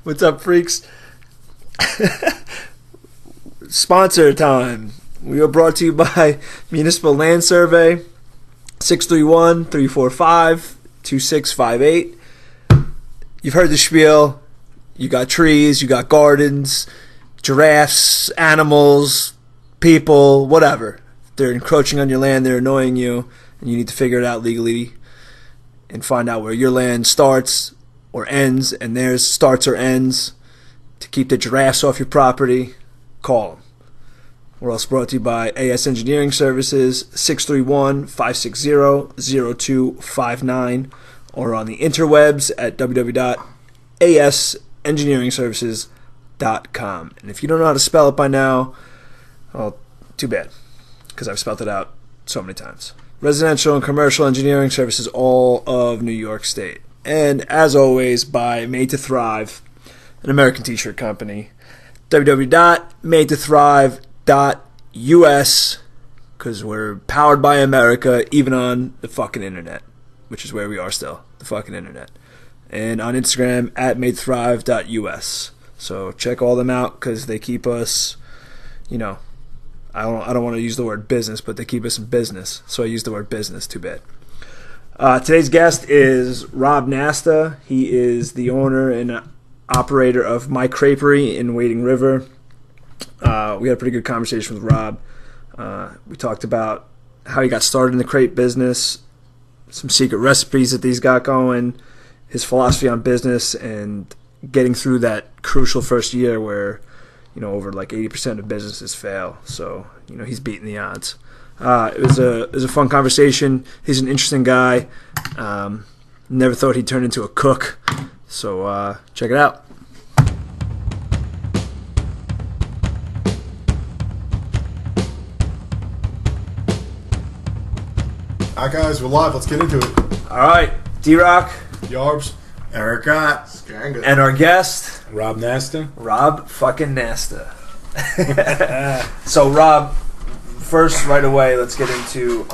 What's up, freaks? Sponsor time. We are brought to you by Municipal Land Survey, 631-345-2658. You've heard the spiel. You got trees, you got gardens, giraffes, animals, people, whatever. They're encroaching on your land, they're annoying you, and you need to figure it out legally and find out where your land starts or ends and theirs starts or ends. To keep the giraffes off your property, call them. We're also brought to you by AS Engineering Services, 631-560-0259, or on the interwebs at www.asengineeringservices.com. And if you don't know how to spell it by now, well, too bad, because I've spelled it out so many times. Residential and commercial engineering services, all of New York State. And as always, by Made to Thrive, an American t-shirt company. www.madetothrive.us, because we're powered by America, even on the fucking internet, which is where we are still, the fucking internet. And on Instagram at madetothrive.us. So check all them out, because they keep us, you know, I don't want to use the word business, but they keep us in business. So I use the word business, too bad. Today's guest is Rob Nasta. He is the owner and operator of My Creperie in Wading River. We had a pretty good conversation with Rob. We talked about how he got started in the crepe business, some secret recipes that he's got going, his philosophy on business, and getting through that crucial first year where, you know, over like 80% of businesses fail. So, you know, he's beating the odds. It was a fun conversation. He's an interesting guy. Never thought he'd turn into a cook. So check it out. All right, guys, we're live. Let's get into it. All right, D-Rock, Yarbs, Erica, Skanga. and our guest, Rob Nasta. Rob fucking Nasta. So, Rob, first, right away, let's get into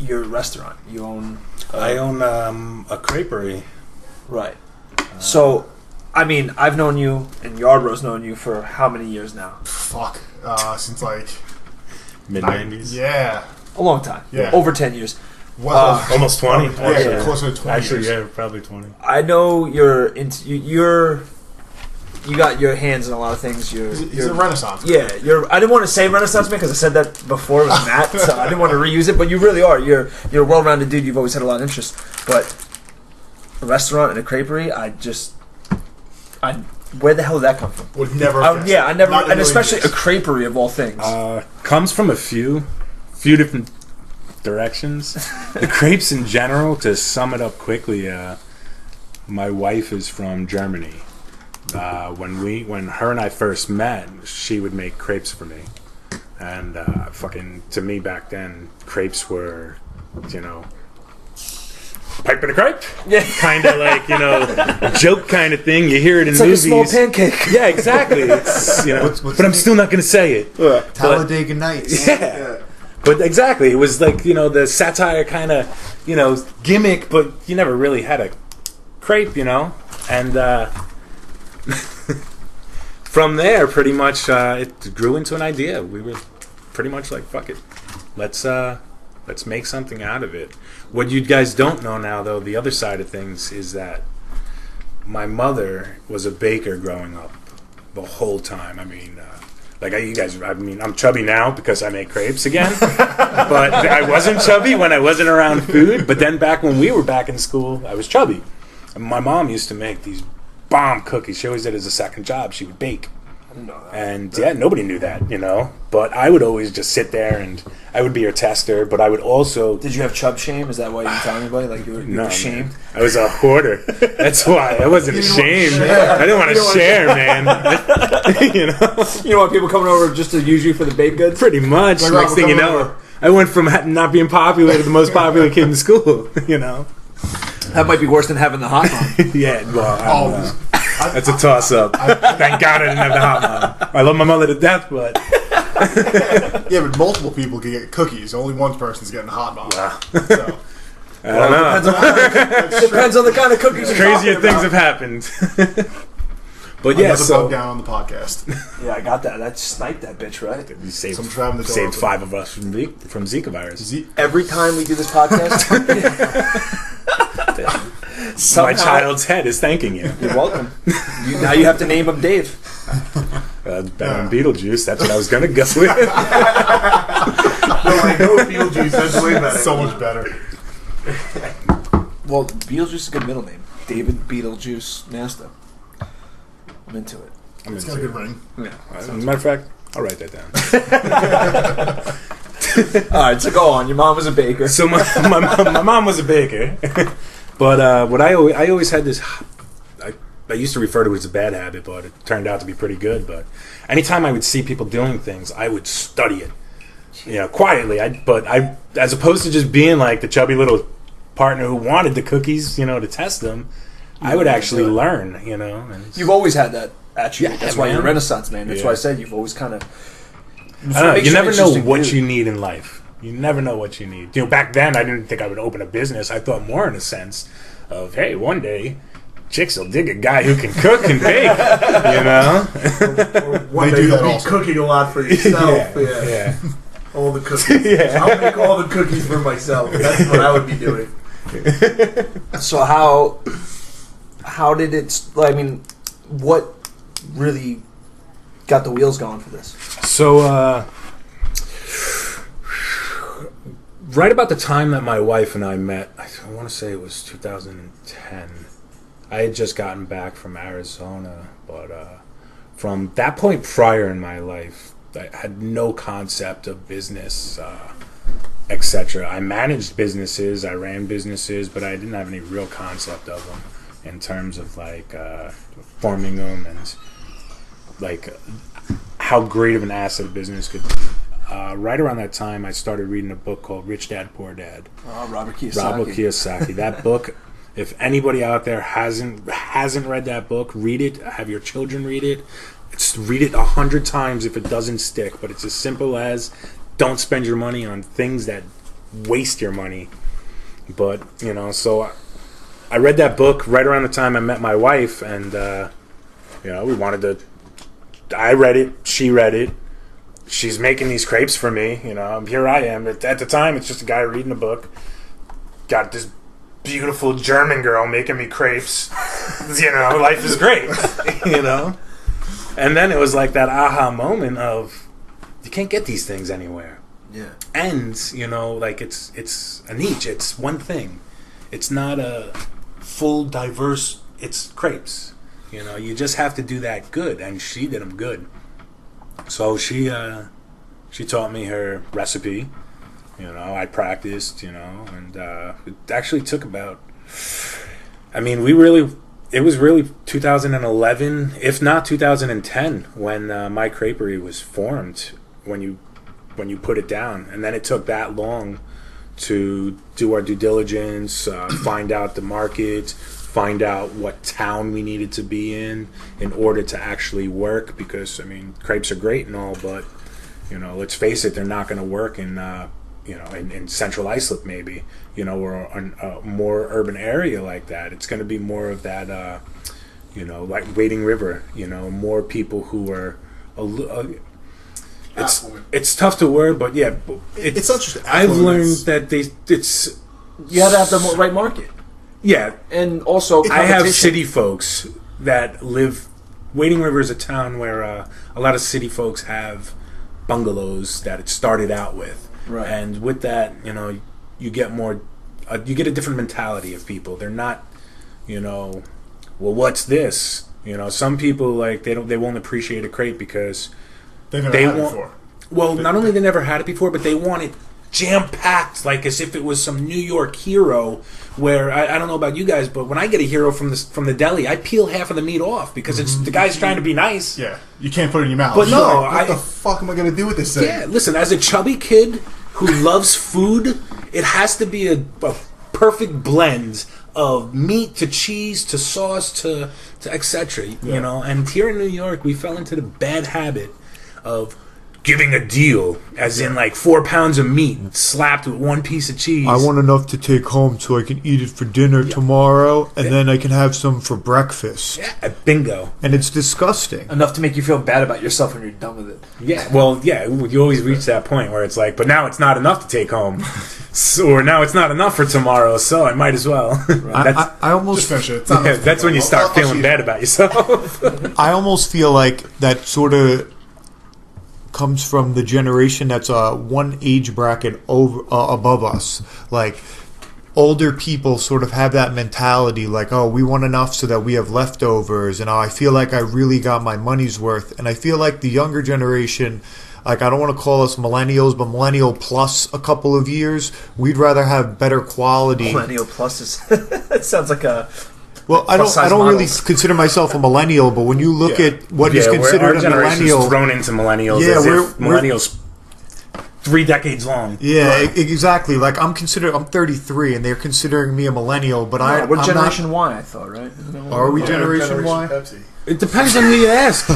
your restaurant. You own... I own a creperie. Right. So, I mean, I've known you, and Yarbrough's known you for how many years now? Fuck. Since like... Mid-90s. Yeah. A long time. Yeah. Over 10 years. Well, Almost 20. yeah, closer to 20 Actually, years. yeah, probably 20. I know you got your hands in a lot of things. He's a Renaissance man. Yeah, I didn't want to say Renaissance man because I said that before it was Matt, so I didn't want to reuse it. But you really are. You're a well-rounded dude. You've always had a lot of interest. But a restaurant and a creperie, where the hell did that come from? Would never. I never, Not in and a especially a million creperie of all things. Comes from a few different directions. The crepes in general, to sum it up quickly, my wife is from Germany. When her and I first met, she would make crepes for me. And to me back then, crepes were, you know, pipe and a crepe? Yeah. Kind of like, you know, a joke kind of thing. You hear it in it's movies. like a small pancake. Yeah, exactly. It's, you know, but I'm still not going to say it. Talladega Nights. Yeah. But exactly, it was like, you know, the satire kind of, you know, gimmick, but you never really had a crepe, you know? And from there, pretty much, it grew into an idea. We were pretty much like, fuck it. Let's make something out of it. What you guys don't know now, though, the other side of things is that my mother was a baker growing up the whole time. I mean, I'm chubby now because I make crepes again. But I wasn't chubby when I wasn't around food. But then back when we were back in school, I was chubby. And my mom used to make these bomb cookies. She always did it as a second job. She would bake. I didn't know that. And yeah, nobody knew that, you know. But I would always just sit there and I would be her tester. But I would also... Did you have chub shame? Is that why you didn't tell anybody? Like you were ashamed? Man. I was a hoarder. That's why. I wasn't ashamed. I didn't want to share, man. You know? You don't want people coming over just to use you for the baked goods? Pretty much. Like, Next thing you know, I went from not being popular to the most popular kid in school, you know? That might be worse than having the hot mom. Yeah, well, I don't know. That's a toss-up. Thank God I didn't have the hot mom. I love my mother to death, but... Yeah, but multiple people can get cookies. Only one person's getting the hot mom. Wow. So. I don't know. Depends on the kind of cookies. Crazier things have happened. But yeah, so bug down on the podcast. Yeah, I got that. That sniped that bitch, right? We saved, Some traveling the saved dog. 5 of us from Zika virus. Every time we do this podcast, My child's head is thanking you. You're welcome. Now you have to name him Dave. Better than Beetlejuice. That's what I was gonna go with. No, I know Beetlejuice. That's way better. So much better. Well, Beetlejuice is a good middle name. David Beetlejuice Nasta. I'm into it. It's got a good ring. Yeah. As a matter of fact, I'll write that down. All right, so go on. Your mom was a baker. So my mom was a baker, but what I always had this. I used to refer to it as a bad habit, but it turned out to be pretty good. But anytime I would see people doing things, I would study it, quietly. I as opposed to just being like the chubby little partner who wanted the cookies, to test them. I would actually learn, And You've always had that attribute. Yeah, That's why you're a man. Renaissance man. That's Yeah. why I said you've always kind of. I don't know, you never know what you need in life. You never know what you need. Back then, I didn't think I would open a business. I thought more in a sense of, hey, one day, chicks will dig a guy who can cook and bake, One They day do that you'll be also. cooking a lot for yourself. Yeah. All the cookies. Yeah. I'll make all the cookies for myself. That's what I would be doing. So how did it? What really got the wheels going for this? So, right about the time that my wife and I met, I want to say it was 2010. I had just gotten back from Arizona, but from that point prior in my life, I had no concept of business, etc. I managed businesses, I ran businesses, but I didn't have any real concept of them in terms of forming them and how great of an asset a business could be. Right around that time, I started reading a book called Rich Dad Poor Dad. Robert Kiyosaki. Robert Kiyosaki. That book, if anybody out there hasn't read that book, read it. Have your children read it. Read it 100 times if it doesn't stick. But it's as simple as don't spend your money on things that waste your money. But so I read that book right around the time I met my wife, and we wanted to. I read it. She read it. She's making these crepes for me. Here I am. At the time, it's just a guy reading a book. Got this beautiful German girl making me crepes. Life is great. And then it was like that aha moment of, you can't get these things anywhere. Yeah. And, it's a niche. It's one thing. It's not a full, diverse, it's crepes. You just have to do that good. And she did them good. So she taught me her recipe. I practiced, and it actually took about, it was really 2011, if not 2010, when My Creperie was formed, when you put it down. And then it took that long to do our due diligence, find out the market, find out what town we needed to be in order to actually work, because crepes are great and all, but let's face it, they're not going to work in in central Islip maybe, or a more urban area like that. It's going to be more of that like Wading River, more people who are it's tough to word, but yeah, It's not just I've learned affluence. that it's You have to have the right market, yeah. and also I have competition. city folks that live. Wading River is a town where a lot of city folks have bungalows that it started out with, Right. and with that, you get more. You get a different mentality of people. They're not, well, what's this? Some people they won't appreciate a crepe because They've never they had it want. before. Well, not only they never had it before, but they want it jam-packed, like as if it was some New York hero. Where I don't know about you guys, but when I get a hero from the deli, I peel half of the meat off because it's the guy's trying to be nice. Yeah, you can't put it in your mouth. But You're no, like, what the fuck am I going to do with this thing? Yeah, listen, as a chubby kid who loves food, it has to be a perfect blend of meat to cheese to sauce to etc. And here in New York, we fell into the bad habit of giving a deal, as in like 4 pounds of meat slapped with 1 piece of cheese. I want enough to take home so I can eat it for dinner tomorrow, and then I can have some for breakfast. Yeah, bingo. And it's disgusting. Enough to make you feel bad about yourself when you're done with it. Yeah, well, yeah, you always reach that point where it's like, but now it's not enough to take home, or now it's not enough for tomorrow, so I might as well. I almost Just finish it. It's not Yeah, enough to that's take when you home. start I'll feeling see bad about yourself. I almost feel like that sort of comes from the generation that's one age bracket over above us. Like older people sort of have that mentality, like, oh, we want enough so that we have leftovers, and I feel like I really got my money's worth. And I feel like the younger generation, like, I don't want to call us millennials, but millennial plus a couple of years, we'd rather have better quality. Millennial plus is that sounds like a Well, I Plus-size don't really models. consider myself a millennial, but when you look at what is our considered a generation's millennial, thrown into millennials Yeah, as we're- if millennials 3 decades long. yeah, exactly. Like I'm 33, and they're considering me a millennial, but we're I'm Generation Y, I thought, right? Isn't that what Are we we're- Generation Y? Pepsi. It depends on who you ask.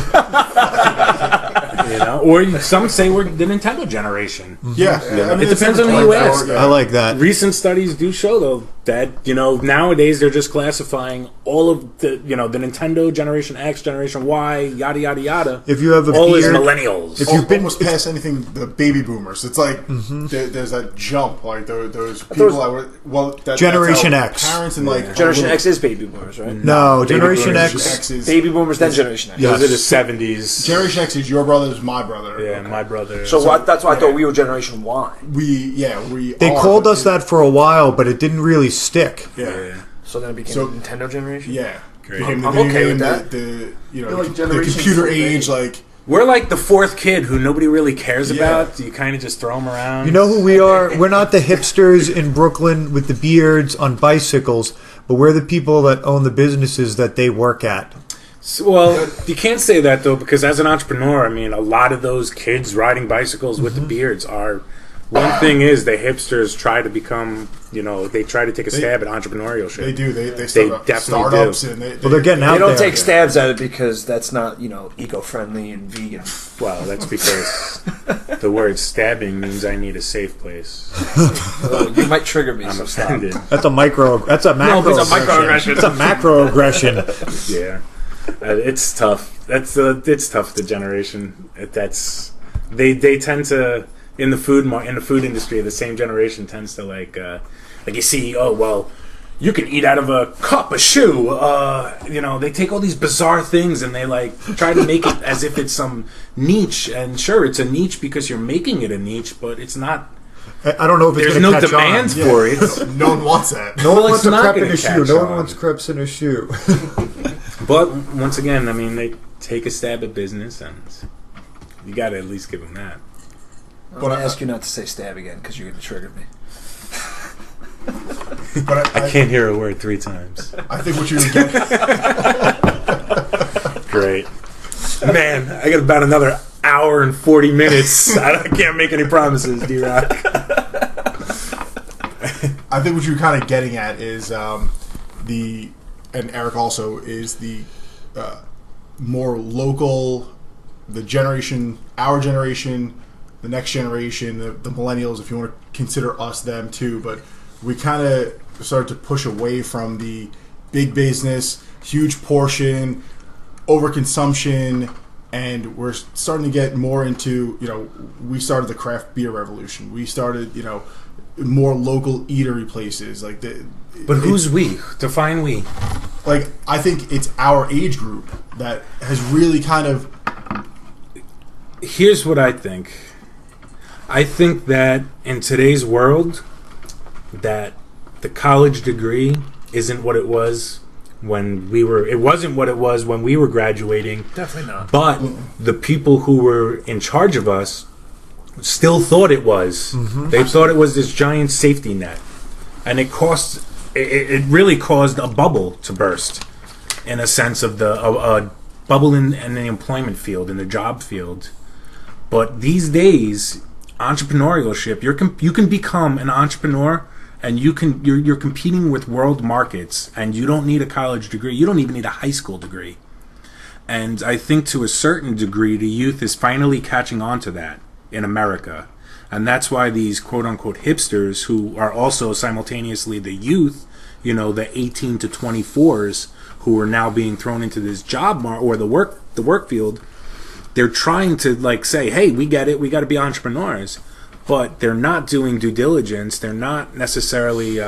Or some say we're the Nintendo generation. Yeah. I mean, It it's depends on different who you like ask. that. I like that. Recent studies do show, though, that nowadays they're just classifying all of the the Nintendo Generation X, Generation Y, yada yada yada. If you have a all is beard, millennials. If you've been- almost past anything, the baby boomers. It's like there's that jump, like those people those- that were that's Generation how X. parents and like Generation X is baby boomers, right? no, Baby Generation boomers. X. is Baby boomers, then Generation X. Yeah. Those are the 70s. Generation X is your brother's my brother. Yeah, my brother. So that's why I thought we were Generation Y. we They are, called but us that for a while, but it didn't really stick. Yeah. So then it became So- Nintendo Generation. Yeah. Great. Became the I'm video okay game, with that. The Feel like the generations computer so age, big. like We're like the 4th kid who nobody really cares Yeah. about. You kind of just throw them around. You know who we are? We're not the hipsters in Brooklyn with the beards on bicycles, but we're the people that own the businesses that they work at. Well, you can't say that, though, because as an entrepreneur, I mean, a lot of those kids riding bicycles with the beards are... One thing is, the hipsters try to become, they try to take a stab at entrepreneurship. they do. They start up definitely startups do. and Well, they're getting out They don't there. take stabs at it because that's not, eco-friendly and vegan. Well, that's because the word stabbing means I need a safe place. You might trigger me, I'm so stop. offended. That's a macro. That's a macro. it's a microaggression. It's a macroaggression. Yeah, it's tough. It's tough. The generation they tend to in the food industry. The same generation tends to like you see. Oh well, you can eat out of a cup, a shoe. They take all these bizarre things and they like try to make it as if it's some niche. And sure, it's a niche because you're making it a niche, but it's not. I don't know if it's There's going no to catch demand on. for it. no one wants that. No Well, one it's wants a not crepe in gonna a shoe. catch No one on. wants crepes in a shoe. But once again, I mean, they take a stab at business, and you got to at least give them that. I'm going to ask you not to say stab again because you're going to trigger me. But I can't hear a word 3 times. I think what you would get. Great. Man, I got about another hour and 40 minutes. I can't make any promises, D-Rock. I think what you're kind of getting at is and Eric also is the more local, our generation, the next generation, the millennials, if you want to consider us them too. But we kind of started to push away from the big business, huge portion, overconsumption, and we're starting to get more into, we started the craft beer revolution. We started, more local eatery places like But who's we? Define we. like I think it's our age group that has really kind of Here's what I think. I think that in today's world, that the college degree isn't what it was when we were. It wasn't what it was when we were graduating. Definitely not. But the people who were in charge of us still thought it was. They thought it was this giant safety net, and it really caused a bubble to burst, in a sense of a bubble in the employment field, in the job field. But these days, entrepreneurship, you can become an entrepreneur, and you're competing with world markets, and you don't need a college degree. You don't even need a high school degree. And I think to a certain degree, the youth is finally catching on to that in America. And that's why these quote-unquote hipsters, who are also simultaneously the youth, you know, the 18 to 24s, who are now being thrown into this job or the work field, they're trying to, like, say, hey, we get it, we got to be entrepreneurs. But they're not doing due diligence. They're not necessarily,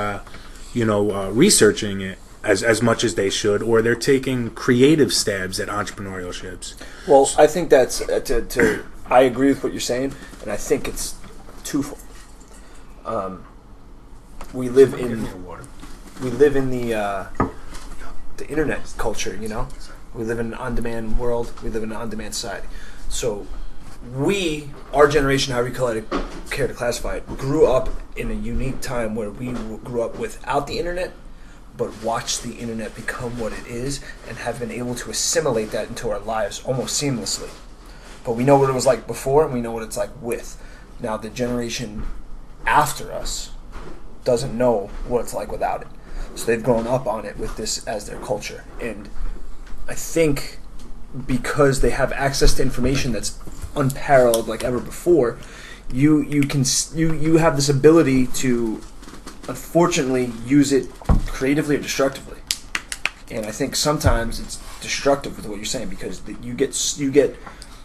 researching it as much as they should, or they're taking creative stabs at entrepreneurships. Well, I think that's I agree with what you're saying, and I think it's twofold. We live in the internet culture, you know. We live in an on-demand world. We live in an on-demand society. So our generation, however you care to classify it, grew up in a unique time where we grew up without the internet, but watched the internet become what it is and have been able to assimilate that into our lives almost seamlessly. But we know what it was like before, and we know what it's like with. Now, the generation after us doesn't know what it's like without it. So they've grown up on it with this as their culture. And I think because they have access to information that's unparalleled like ever before, you have this ability to, unfortunately, use it creatively or destructively. And I think sometimes it's destructive with what you're saying, because you get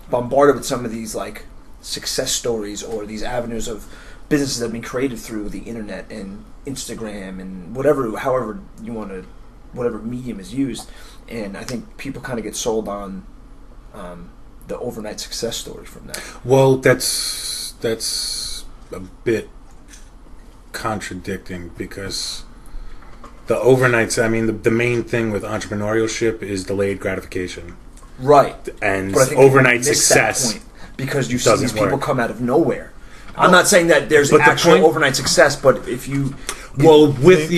bombarded with some of these like success stories or these avenues of businesses that have been created through the internet and Instagram and however you want to, whatever medium is used. And I think people kind of get sold on the overnight success story from that. Well, that's a bit contradicting, because the overnights, I mean, the main thing with entrepreneurship is delayed gratification. Right. And but I think overnight miss success that point, because you see these people work. come out of nowhere. I'm not saying that there's actual overnight success, but if you... with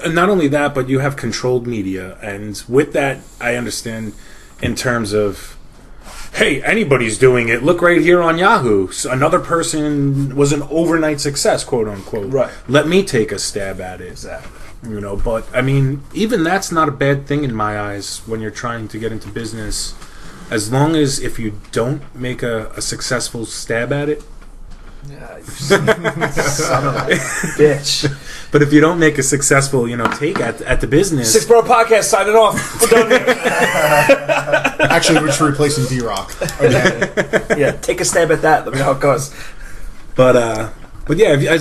not only that, but you have controlled media, and with that, I understand in terms of, hey, anybody's doing it. Look right here on Yahoo. So another person was an overnight success, quote unquote. Right. Let me take a stab at it. Exactly. You know, but I mean, even that's not a bad thing in my eyes when you're trying to get into business, as long as if you don't make a successful stab at it. Yeah, you son of a bitch. But if you don't make a successful, take at the business. Six Bro Podcast signing off. We're done here. Actually, we're just replacing D-Rock. Yeah, take a stab at that. Let me know how it goes. But yeah,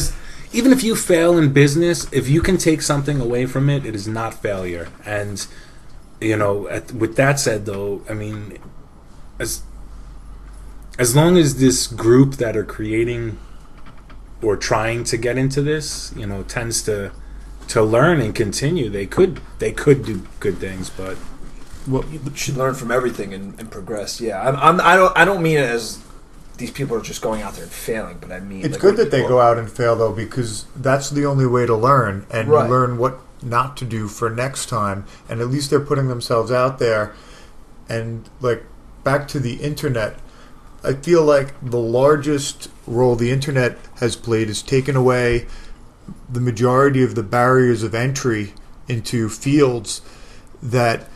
even if you fail in business, if you can take something away from it, it is not failure. And with that said, though, I mean, as long as this group that are creating or trying to get into this, tends to learn and continue, they could do good things. But you should learn from everything and progress. Yeah, I don't mean it as these people are just going out there and failing, but I mean it's good that they go out and fail, though, because that's the only way to learn, and right. You learn what not to do for next time, and at least they're putting themselves out there. And like back to the internet, I feel like the largest role the internet has played is taken away the majority of the barriers of entry into fields that,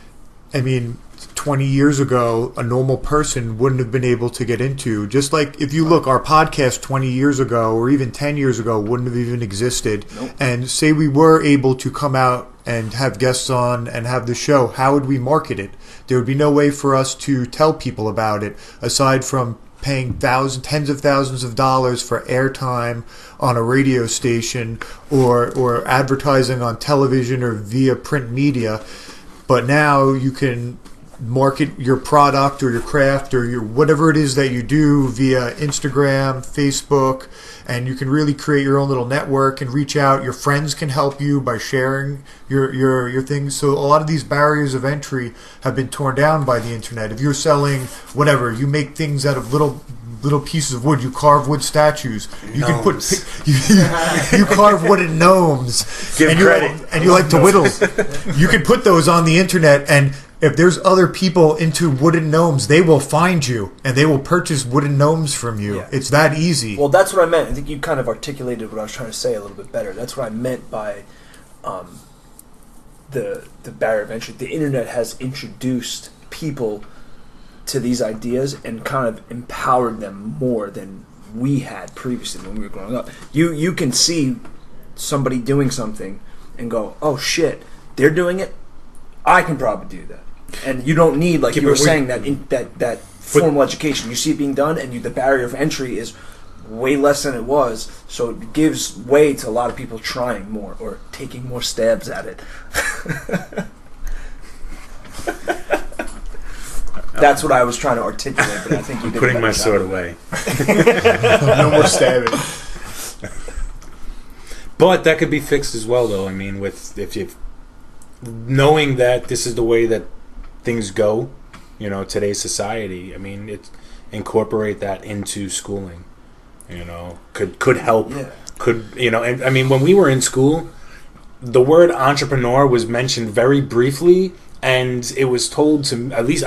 20 years ago, a normal person wouldn't have been able to get into. Just like if you look, our podcast 20 years ago or even 10 years ago wouldn't have even existed. Nope. And say we were able to come out and have guests on and have the show, how would we market it? There would be no way for us to tell people about it aside from paying tens of thousands of dollars for airtime on a radio station or advertising on television or via print media. But now you can market your product or your craft or your whatever it is that you do via Instagram, Facebook, and you can really create your own little network and reach out. Your friends can help you by sharing your things. So a lot of these barriers of entry have been torn down by the internet. If you're selling whatever, you make things out of little pieces of wood. You carve wood statues. You can put you carve wooden gnomes. Give credit. And you like to whittle. You can put those on the internet, and if there's other people into wooden gnomes, they will find you and they will purchase wooden gnomes from you. Yeah. It's that easy. Well, that's what I meant. I think you kind of articulated what I was trying to say a little bit better. That's what I meant by the barrier of entry. The internet has introduced people to these ideas and kind of empowered them more than we had previously when we were growing up. You can see somebody doing something and go, oh shit, they're doing it, I can probably do that. And you don't need, like you were saying, that formal education. You see it being done, and the barrier of entry is way less than it was, so it gives way to a lot of people trying more or taking more stabs at it. That's what I was trying to articulate, but I think you did. Putting my sword away. No more stabbing. But that could be fixed as well, though. I mean, if you knowing that this is the way that things go, today's society. I mean, incorporate that into schooling. Could help. Yeah. And I mean, when we were in school, the word entrepreneur was mentioned very briefly, and it was told to, at least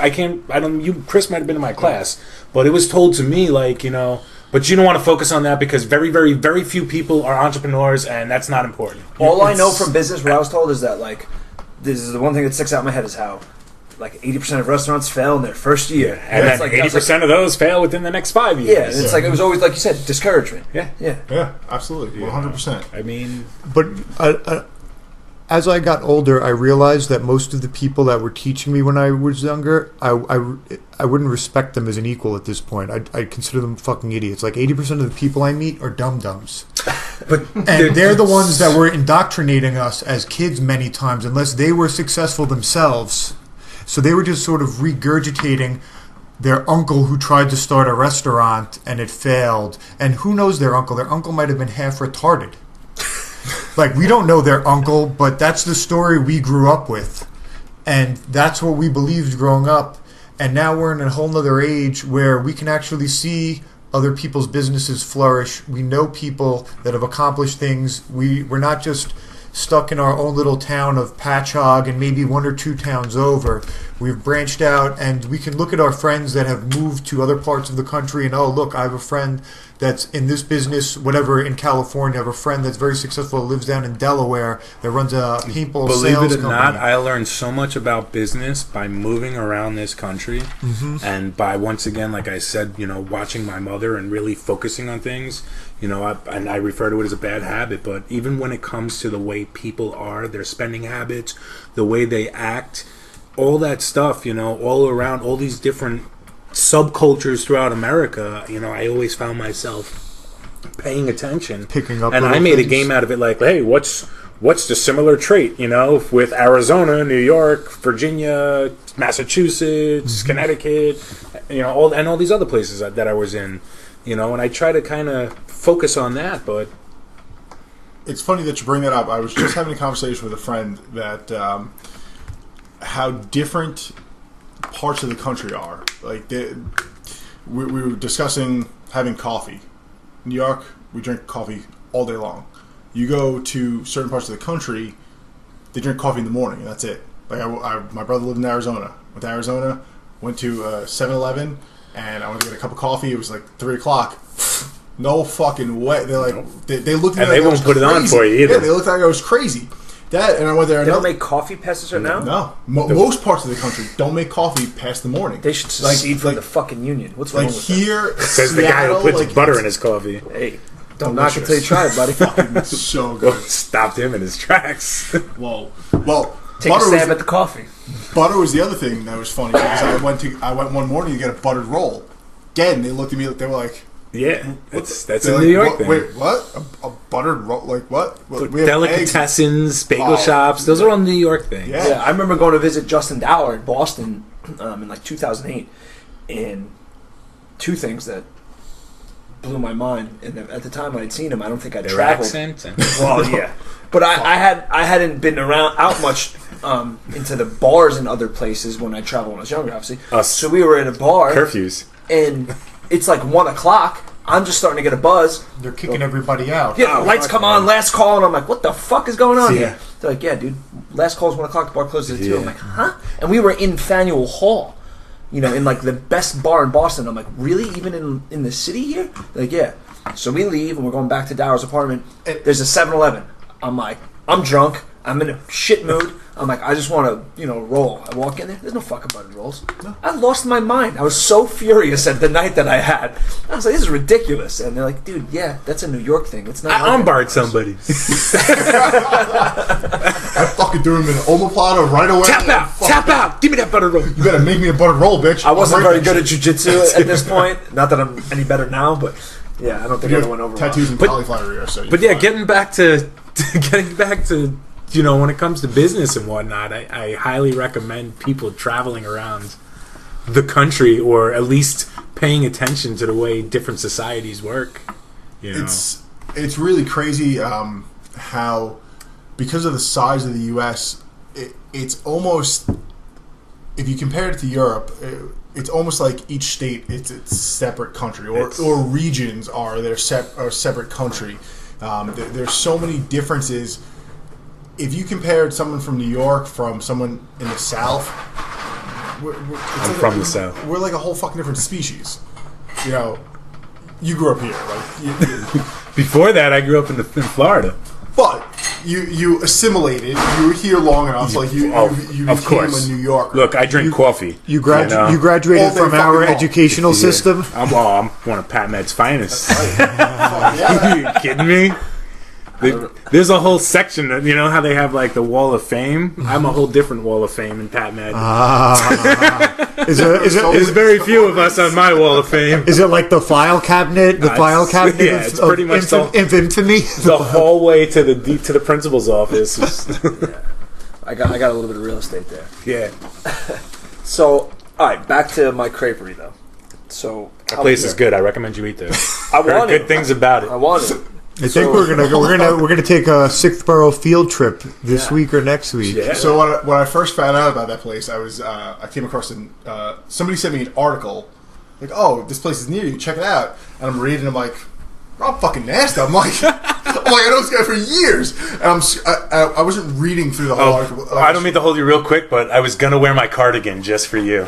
Chris might have been in my class, but it was told to me but you don't want to focus on that because very, very, very few people are entrepreneurs, and that's not important. All I know from business, what I was told is that, this is the one thing that sticks out in my head is how 80% of restaurants fail in their first year. And then 80% of those fail within the next 5 years. Yeah, and it's it was always, like you said, discouragement. Yeah. Yeah, absolutely. 100%. I mean... But as I got older, I realized that most of the people that were teaching me when I was younger, I wouldn't respect them as an equal at this point. I'd consider them fucking idiots. 80% of the people I meet are dum-dums. And they're the ones that were indoctrinating us as kids many times, unless they were successful themselves. So they were just sort of regurgitating their uncle who tried to start a restaurant and it failed. And who knows their uncle? Their uncle might have been half retarded. We don't know their uncle, but that's the story we grew up with. And that's what we believed growing up. And now we're in a whole nother age where we can actually see other people's businesses flourish. We know people that have accomplished things. We're not just stuck in our own little town of Patchogue and maybe 1 or 2 towns over. We've branched out, and we can look at our friends that have moved to other parts of the country and, oh, look, I have a friend that's in this business, whatever, in California. I have a friend that's very successful, lives down in Delaware, that runs a paintball sales company. Believe it or not, I learned so much about business by moving around this country, and by, once again, like I said, watching my mother and really focusing on things. And I refer to it as a bad habit, but even when it comes to the way people are, their spending habits, the way they act, all that stuff, all around, all these different subcultures throughout America, I always found myself paying attention, picking up, and I made a game out of it. Hey, what's the similar trait, with Arizona, New York, Virginia, Massachusetts, Connecticut, all these other places that I was in, and I try to kind of focus on that. But it's funny that you bring that up. I was just having a conversation with a friend that how different parts of the country are. We were discussing having coffee. New York, we drink coffee all day long. You go to certain parts of the country, they drink coffee in the morning, and that's it. My brother lived in Arizona. Went to Arizona, went to 7-Eleven, and I went to get a cup of coffee. It was 3 o'clock. No fucking way. They're they looked at me and they won't put it on for you either. Yeah, they looked like I was crazy. And I went there. They don't make coffee past right now? No. Most parts of the country don't make coffee past the morning. They should secede from the fucking union. What's wrong with here, that? Says the guy who puts butter in his coffee. Hey, don't knock it till you try it, buddy. It's so good. Stopped him in his tracks. Well, take a stab at the coffee. Butter was the other thing that was funny because I went one morning to get a buttered roll. Again, they looked at me. They were like, "Yeah, that's a New York thing." Wait, what? A buttered roll? What? Delicatessens, bagel shops. Those are all New York things. Yeah, I remember going to visit Justin Dower in Boston in 2008, and 2 things that blew my mind. And at the time I'd seen him, I don't think I'd traveled. Well, yeah, but I hadn't been out much into the bars and other places when I traveled when I was younger, obviously. So we were in a bar. Curfews. And it's 1 o'clock. I'm just starting to get a buzz. They're kicking everybody out. Yeah, the lights come on, last call, and I'm like, what the fuck is going on here? They're like, yeah, dude, last call's 1 o'clock, the bar closes at 2. I'm like, huh? And we were in Faneuil Hall, in the best bar in Boston. I'm like, really? Even in the city here? They're like, yeah. So we leave, and we're going back to Dower's apartment. There's a 7-Eleven. I'm like, I'm drunk. I'm in a shit mood. I'm like, I just want to, roll. I walk in there. There's no fucking buttered rolls. No. I lost my mind. I was so furious at the night that I had. I was like, this is ridiculous. And they're like, dude, yeah, that's a New York thing. It's not. I armbarred somebody. I fucking threw him in an omoplata right away. Tap out. Give me that buttered roll. You better make me a buttered roll, bitch. I wasn't very good at jiu-jitsu at this point. Not that I'm any better now, but yeah, I don't think I went over tattoos well. and cauliflower ear, so But yeah, getting back to when it comes to business and whatnot, I highly recommend people traveling around the country, or at least paying attention to the way different societies work. It's really crazy how, because of the size of the U.S., it's almost, if you compare it to Europe, it's almost like each state it's a separate country, or regions are their separate country. There's so many differences. If you compared someone from New York from someone in the South, I'm from the South. We're like a whole fucking different species. You grew up here, Before that, I grew up in Florida. But you assimilated. You were here long enough. You became a New Yorker. Look, I drink coffee. You graduated from our educational system. I'm one of Pat Med's finest. Are you kidding me? There's a whole section, how they have like the Wall of Fame? I'm a whole different Wall of Fame in Pat Med. There's very few of us on my Wall of Fame. Is it like the file cabinet? Yeah, it's pretty much infamy. The hallway to the principal's office. I got a little bit of real estate there. Yeah. So, all right, back to my creperie though. So that place is good. I recommend you eat there. I want good things about it. I want it. I think we're gonna take a Sixth Borough field trip this week or next week. Yeah. So when I first found out about that place, I came across somebody sent me an article, like, oh, this place is near you, check it out. And I'm reading, I'm like, Rob fucking Nasta. I'm like, I know this guy for years, and I wasn't reading through the whole article. I don't mean to hold you real quick, but I was gonna wear my cardigan just for you.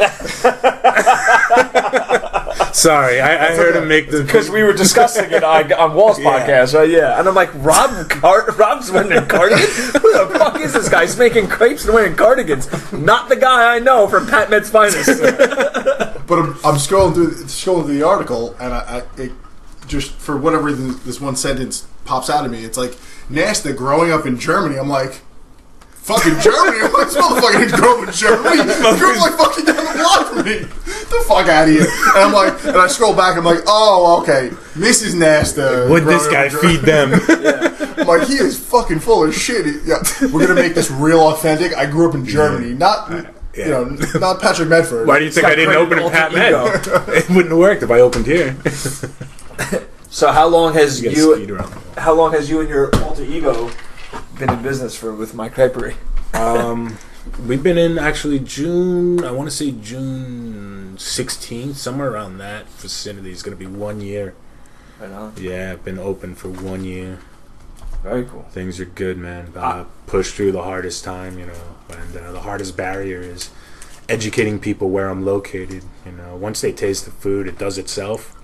Sorry, I heard him make the... Because we were discussing it on Wall's podcast, right? Yeah. And I'm like, Rob's wearing a cardigan? Who the fuck is this guy? He's making crepes and wearing cardigans. Not the guy I know from Pat Med's finest. But I'm scrolling through the article, and it just, for whatever reason, this one sentence pops out of me. It's like, Nasta growing up in Germany. I'm like... Fucking Germany? I'm like, this motherfucker didn't grow up in Germany. He grew up like fucking down the block from me. Get the fuck out of here. And I'm like, and I scroll back, I'm like, oh, okay. Mrs. Nasta. Would this guy feed them? Yeah. I'm like, he is fucking full of shit. Yeah. We're gonna make this real authentic. I grew up in Germany. Not not Patrick Medford. Why do you think I didn't open in Pat Med? It wouldn't have worked if I opened here. So how long has you and your alter ego been in business with my creperie? We've been in actually June 16th, somewhere around that vicinity. It's going to be 1 year. Right on. Yeah, I've been open for 1 year. Very cool. Things are good, man. Push through the hardest time, and the hardest barrier is educating people where I'm located. Once they taste the food, it does itself.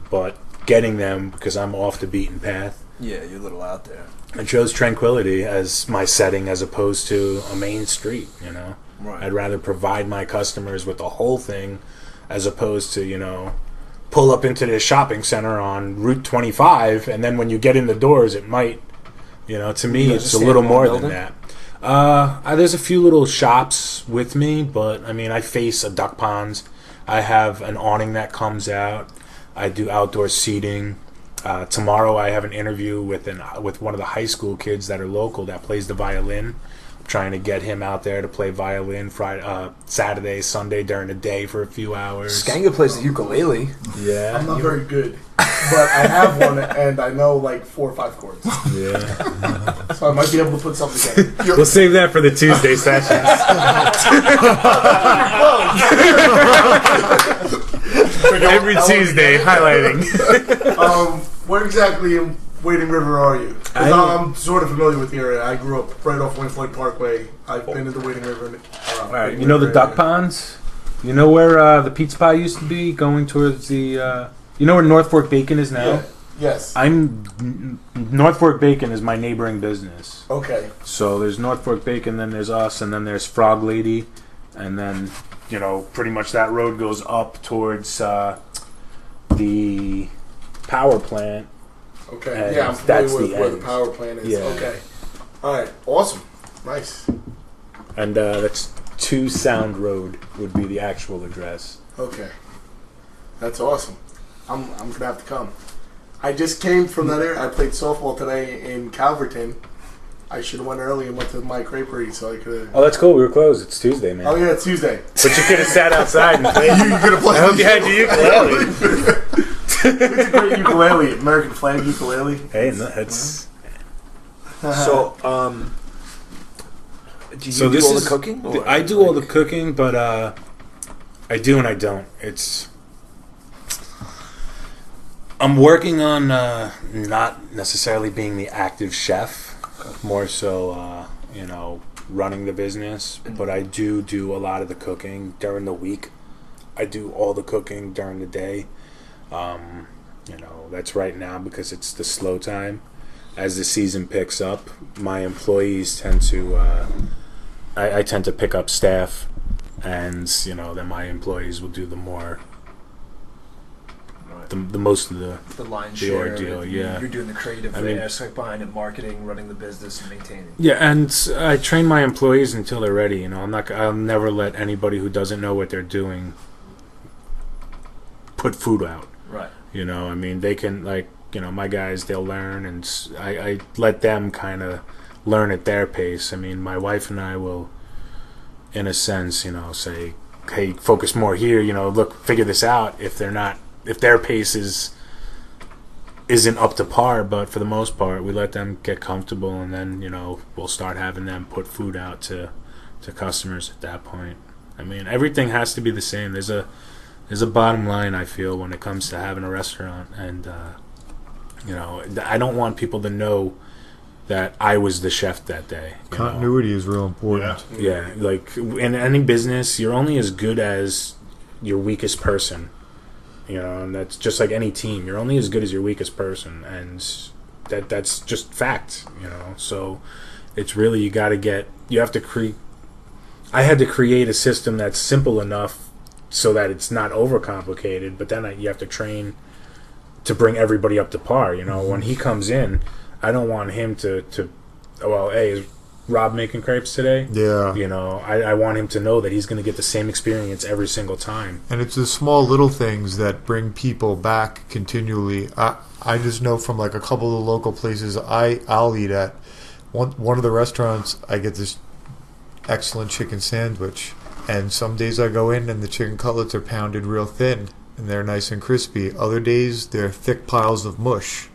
But getting them, because I'm off the beaten path. Yeah, you're a little out there. I chose tranquility as my setting as opposed to a main street, Right. I'd rather provide my customers with the whole thing as opposed to, pull up into this shopping center on Route 25, and then when you get in the doors, it might, to me, it's a little more than that. There's a few little shops with me, but, I face a duck pond. I have an awning that comes out. I do outdoor seating. Tomorrow I have an interview with one of the high school kids that are local that plays the violin. I'm trying to get him out there to play violin Saturday, Sunday during the day for a few hours. Skanga plays the ukulele. Yeah. I'm not very good, but I have one and I know like 4 or 5 chords. Yeah. So I might be able to put something together. We'll save that for the Tuesday sessions. Every Tuesday, highlighting. Where exactly in Wading River are you? Because I'm sort of familiar with the area. I grew up right off Wayne Floyd Parkway. I've been to the Wading River. All right, you know the duck ponds? You know where the pizza pie used to be, going towards the... you know where North Fork Bacon is now? Yes. North Fork Bacon is my neighboring business. Okay. So there's North Fork Bacon, then there's us, and then there's Frog Lady, and then pretty much that road goes up towards the power plant. Okay. And Yeah, I'm that's familiar with the where the end. power plant is. Yeah. Okay. All right. Awesome. Nice. And that's 2 Sound Road would be the actual address. Okay. That's awesome. I'm gonna have to come. I just came from that area. I played softball today in Calverton. I should have went early and went to my creperie so I could have. Oh, that's cool. We were closed. It's Tuesday, man. Oh yeah, it's Tuesday. But you could have sat outside and played. You could have played. I hope you had your ukulele. It's a great ukulele, American flag ukulele. Hey, no, that's... So, do you So do this all is the cooking? or, I do all the cooking, but I do and I don't. I'm working on not necessarily being the active chef, more so running the business. But I do a lot of the cooking during the week. I do all the cooking during the day. That's right now because it's the slow time. As the season picks up, my employees tend to I tend to pick up staff, and then my employees will do the more the most of the lion's the share. ordeal. Yeah, You're doing the creative aspect behind it, marketing, running the business, and maintaining. yeah, and I train my employees until they're ready. I'll never let anybody who doesn't know what they're doing put food out. Right. They can, my guys, they'll learn, and I let them kind of learn at their pace. My wife and I will, in a sense, say, hey, focus more here, look, figure this out if their pace isn't up to par, but for the most part, we let them get comfortable, and then, we'll start having them put food out to customers at that point. Everything has to be the same. There's a bottom line, I feel, when it comes to having a restaurant, and I don't want people to know that I was the chef that day. Continuity is real important. Yeah, like in any business, you're only as good as your weakest person. And that's just like any team. You're only as good as your weakest person, and that's just fact. So it's really you have to create. I had to create a system that's simple enough so that it's not overcomplicated, but then you have to train to bring everybody up to par. When he comes in, I don't want him to hey, is Rob making crepes today? Yeah. I want him to know that he's going to get the same experience every single time. And it's the small little things that bring people back continually. I just know from like a couple of the local places I'll eat at. One of the restaurants, I get this excellent chicken sandwich. And some days I go in and the chicken cutlets are pounded real thin and they're nice and crispy. Other days they're thick piles of mush.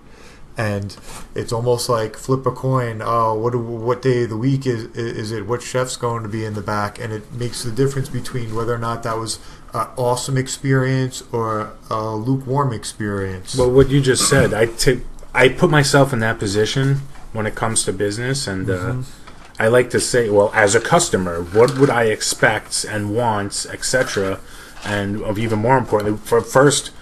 And it's almost like flip a coin. Oh, what day of the week is it? What chef's going to be in the back? And it makes the difference between whether or not that was an awesome experience or a lukewarm experience. Well, what you just said, I put myself in that position when it comes to business, and I like to say, well, as a customer, what would I expect and want, etc. And even more importantly, first,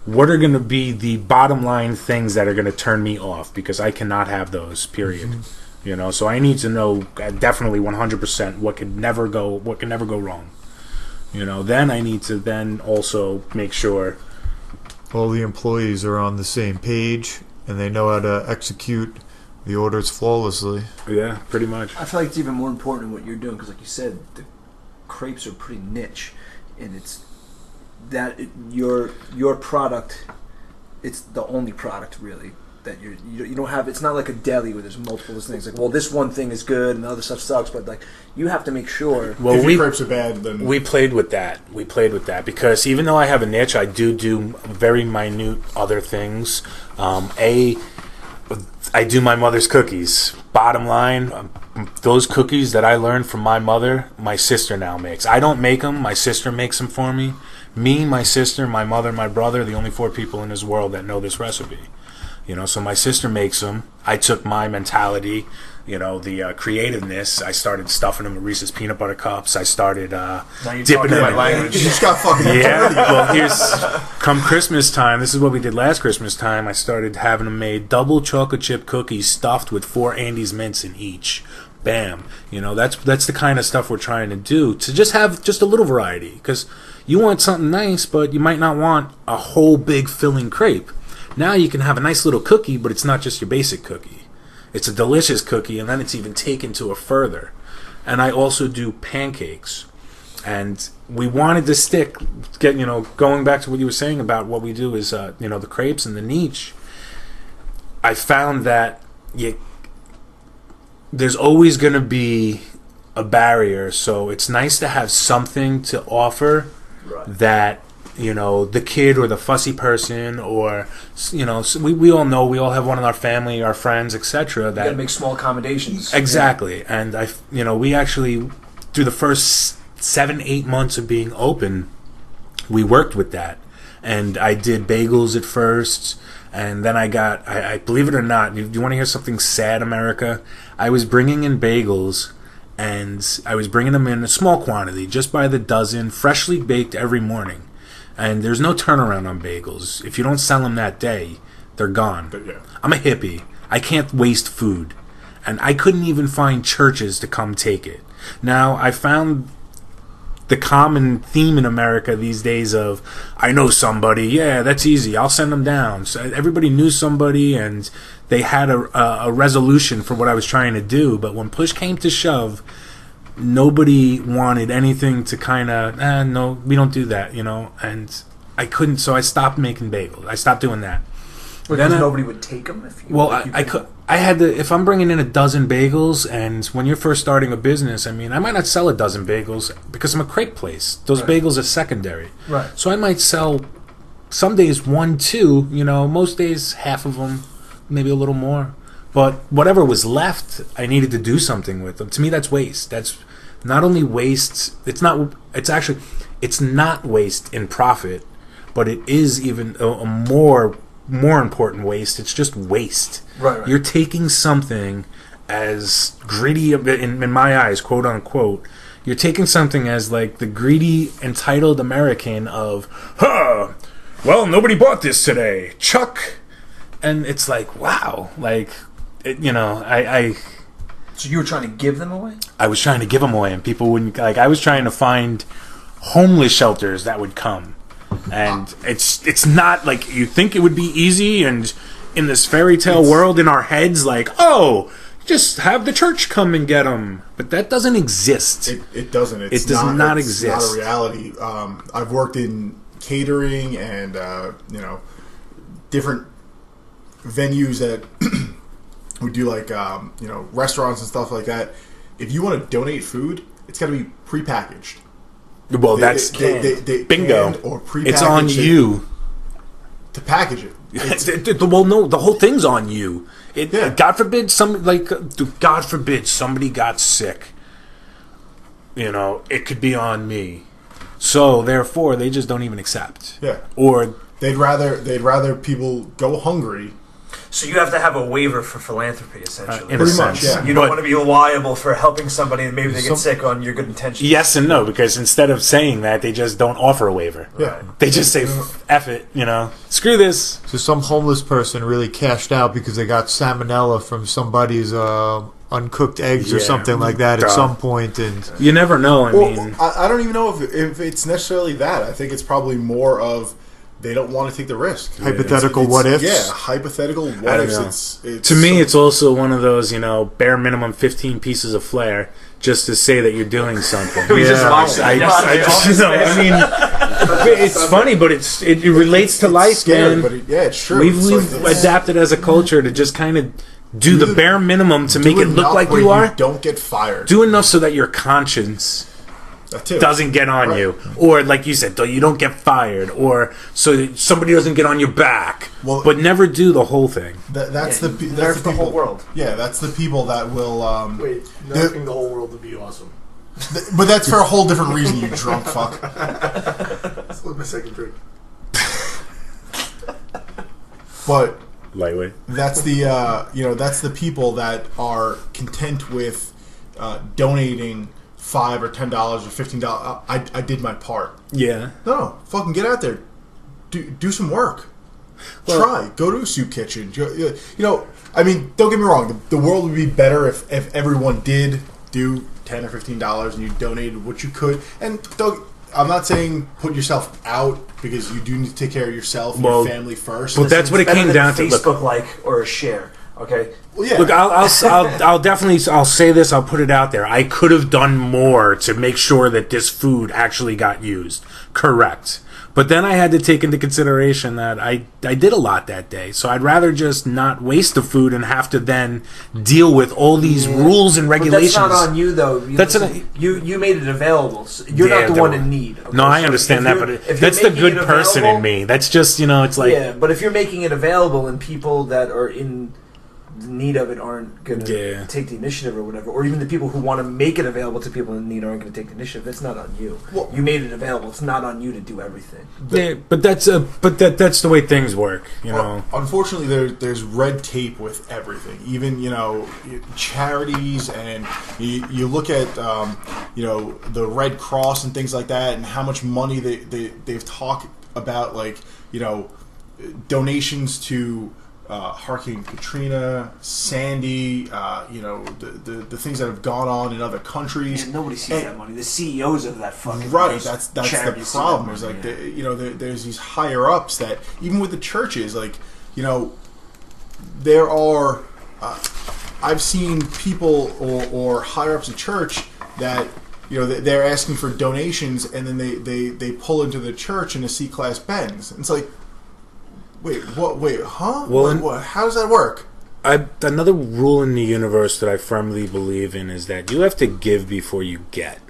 what are going to be the bottom line things that are going to turn me off? Because I cannot have those, period. So I need to know definitely 100% what can never go wrong. Then I need to then also make sure all the employees are on the same page and they know how to execute the orders flawlessly. Yeah, pretty much. I feel like it's even more important in what you're doing because, like you said, the crepes are pretty niche, and it's that your product. It's the only product really that you don't have. It's not like a deli where there's multiple things. Like, well, this one thing is good and the other stuff sucks, but like you have to make sure. Well, if your crepes are bad, then we played with that. We played with that because even though I have a niche, I do very minute other things. I do my mother's cookies. Bottom line, those cookies that I learned from my mother, my sister now makes. I don't make them. My sister makes them for me. Me, my sister, my mother, my brother, the only 4 people in this world that know this recipe. So my sister makes them. I took my mentality the creativeness. I started stuffing them with Reese's peanut butter cups. I started Now you're dipping talking them my in. language. You just got fucking Yeah, dirty. well, come Christmas time. This is what we did last Christmas time. I started having them made double chocolate chip cookies stuffed with 4 Andes mints in each. Bam. That's the kind of stuff we're trying to do, to just have just a little variety, because you want something nice, but you might not want a whole big filling crepe. Now you can have a nice little cookie, but it's not just your basic cookie. It's a delicious cookie, and then it's even taken to a further. And I also do pancakes. And we wanted to going back to what you were saying about what we do is, the crepes and the niche. I found that there's always going to be a barrier, so it's nice to have something to offer that the kid or the fussy person, or we all know, we all have one in our family, our friends, etc. You gotta make small accommodations. Exactly. And we actually, through the first 7-8 months of being open, we worked with that. And I did bagels at first, and then I believe it or not, do you want to hear something sad, America? I was bringing in bagels, and I was bringing them in a small quantity, just by the dozen, freshly baked every morning. And there's no turnaround on bagels. If you don't sell them that day, they're gone. Yeah. I'm a hippie. I can't waste food. And I couldn't even find churches to come take it. Now, I found the common theme in America these days of, I know somebody, yeah, that's easy, I'll send them down. So everybody knew somebody, and they had a resolution for what I was trying to do. But when push came to shove, nobody wanted anything to kind of, no, we don't do that, and I couldn't, so I stopped making bagels. I stopped doing that. Because nobody would take them if you... Well, I had to, if I'm bringing in a dozen bagels, and when you're first starting a business, I might not sell a dozen bagels because I'm a crepe place. Those bagels are secondary. Right. So I might sell some days 1, 2, most days half of them, maybe a little more. But whatever was left, I needed to do something with them. To me, that's waste. That's not only waste. It's not waste in profit, but it is even a more important waste. It's just waste. Right. You're taking something as greedy, in my eyes, quote unquote. You're taking something as like the greedy, entitled American of, well, nobody bought this today, Chuck. And it's like, wow, like. So you were trying to give them away? I was trying to give them away, and people wouldn't. Like, I was trying to find homeless shelters that would come, and it's not like you think it would be easy. And in this fairy tale world in our heads, like, oh, just have the church come and get them, but that doesn't exist. It doesn't. It does not exist. It's not a reality. I've worked in catering and different venues that would do like restaurants and stuff like that. If you want to donate food, it's got to be prepackaged. Well, that's they bingo. Or prepackaged. It's on you to package it. Well, no, the whole thing's on you. Yeah. God forbid somebody got sick. It could be on me. So therefore, they just don't even accept. Yeah. Or they'd rather people go hungry. So you have to have a waiver for philanthropy, essentially. In Pretty a much, sense. yeah. You don't want to be liable for helping somebody and maybe they get sick on your good intentions. Yes and no, because instead of saying that, they just don't offer a waiver. Yeah. They just say, F it, screw this. So some homeless person really cashed out because they got salmonella from somebody's uncooked eggs or something like that at some point, and you never know. I don't even know if it's necessarily that. I think it's probably more of they don't want to take the risk. Hypothetical what ifs? Yeah, hypothetical what ifs. To me, it's also one of those, bare minimum 15 pieces of flair just to say that you're doing something. It's funny, but it relates to life, scary, man. But it's true. We've adapted as a culture to just kind of do the bare minimum to make it look like you are. Don't get fired. Do enough so that your conscience doesn't get on you, or like you said, you don't get fired, or so that somebody doesn't get on your back. Well, but never do the whole thing. That's the whole world. Yeah, that's the people that will. Wait, not expecting the whole world to be awesome. But that's for a whole different reason, you drunk fuck. That's my second drink. But Lightweight. That's the that's the people that are content with donating $5 or $10 or $15. I did my part. Yeah. No, fucking get out there, do some work. Go to a soup kitchen. I mean, don't get me wrong. The world would be better if everyone did do $10 or $15 and you donated what you could. And I'm not saying put yourself out, because you do need to take care of yourself and your family first. But that's what it came down to. Facebook like or a share. Okay. Well, yeah. Look, I'll definitely say this. I'll put it out there. I could have done more to make sure that this food actually got used. Correct. But then I had to take into consideration that I did a lot that day. So I'd rather just not waste the food and have to then deal with all these rules and regulations. But that's not on you, though. You made it available. So you're not the one in need. Okay? No, I understand that, but that's the good person in me. That's just, it's like... Yeah, but if you're making it available and people that are in need of it aren't going to take the initiative or whatever, or even the people who want to make it available to people in need aren't going to take the initiative, that's not on you. Well, you made it available. It's not on you to do everything. But that's the way things work, know. Unfortunately, there's red tape with everything. Even charities, and you look at the Red Cross and things like that, and how much money they've talked about, like donations to Hurricane Katrina, Sandy, the things that have gone on in other countries. Yeah, nobody sees that money. The CEOs of that fucking that's the problem. Is like there's these higher ups that even with the churches, like there are. I've seen people or higher ups at church that they're asking for donations, and then they pull into the church in a C-Class Benz. And it's like, wait, what? Wait, huh? Well, what? How does that work? Another rule in the universe that I firmly believe in is that you have to give before you get.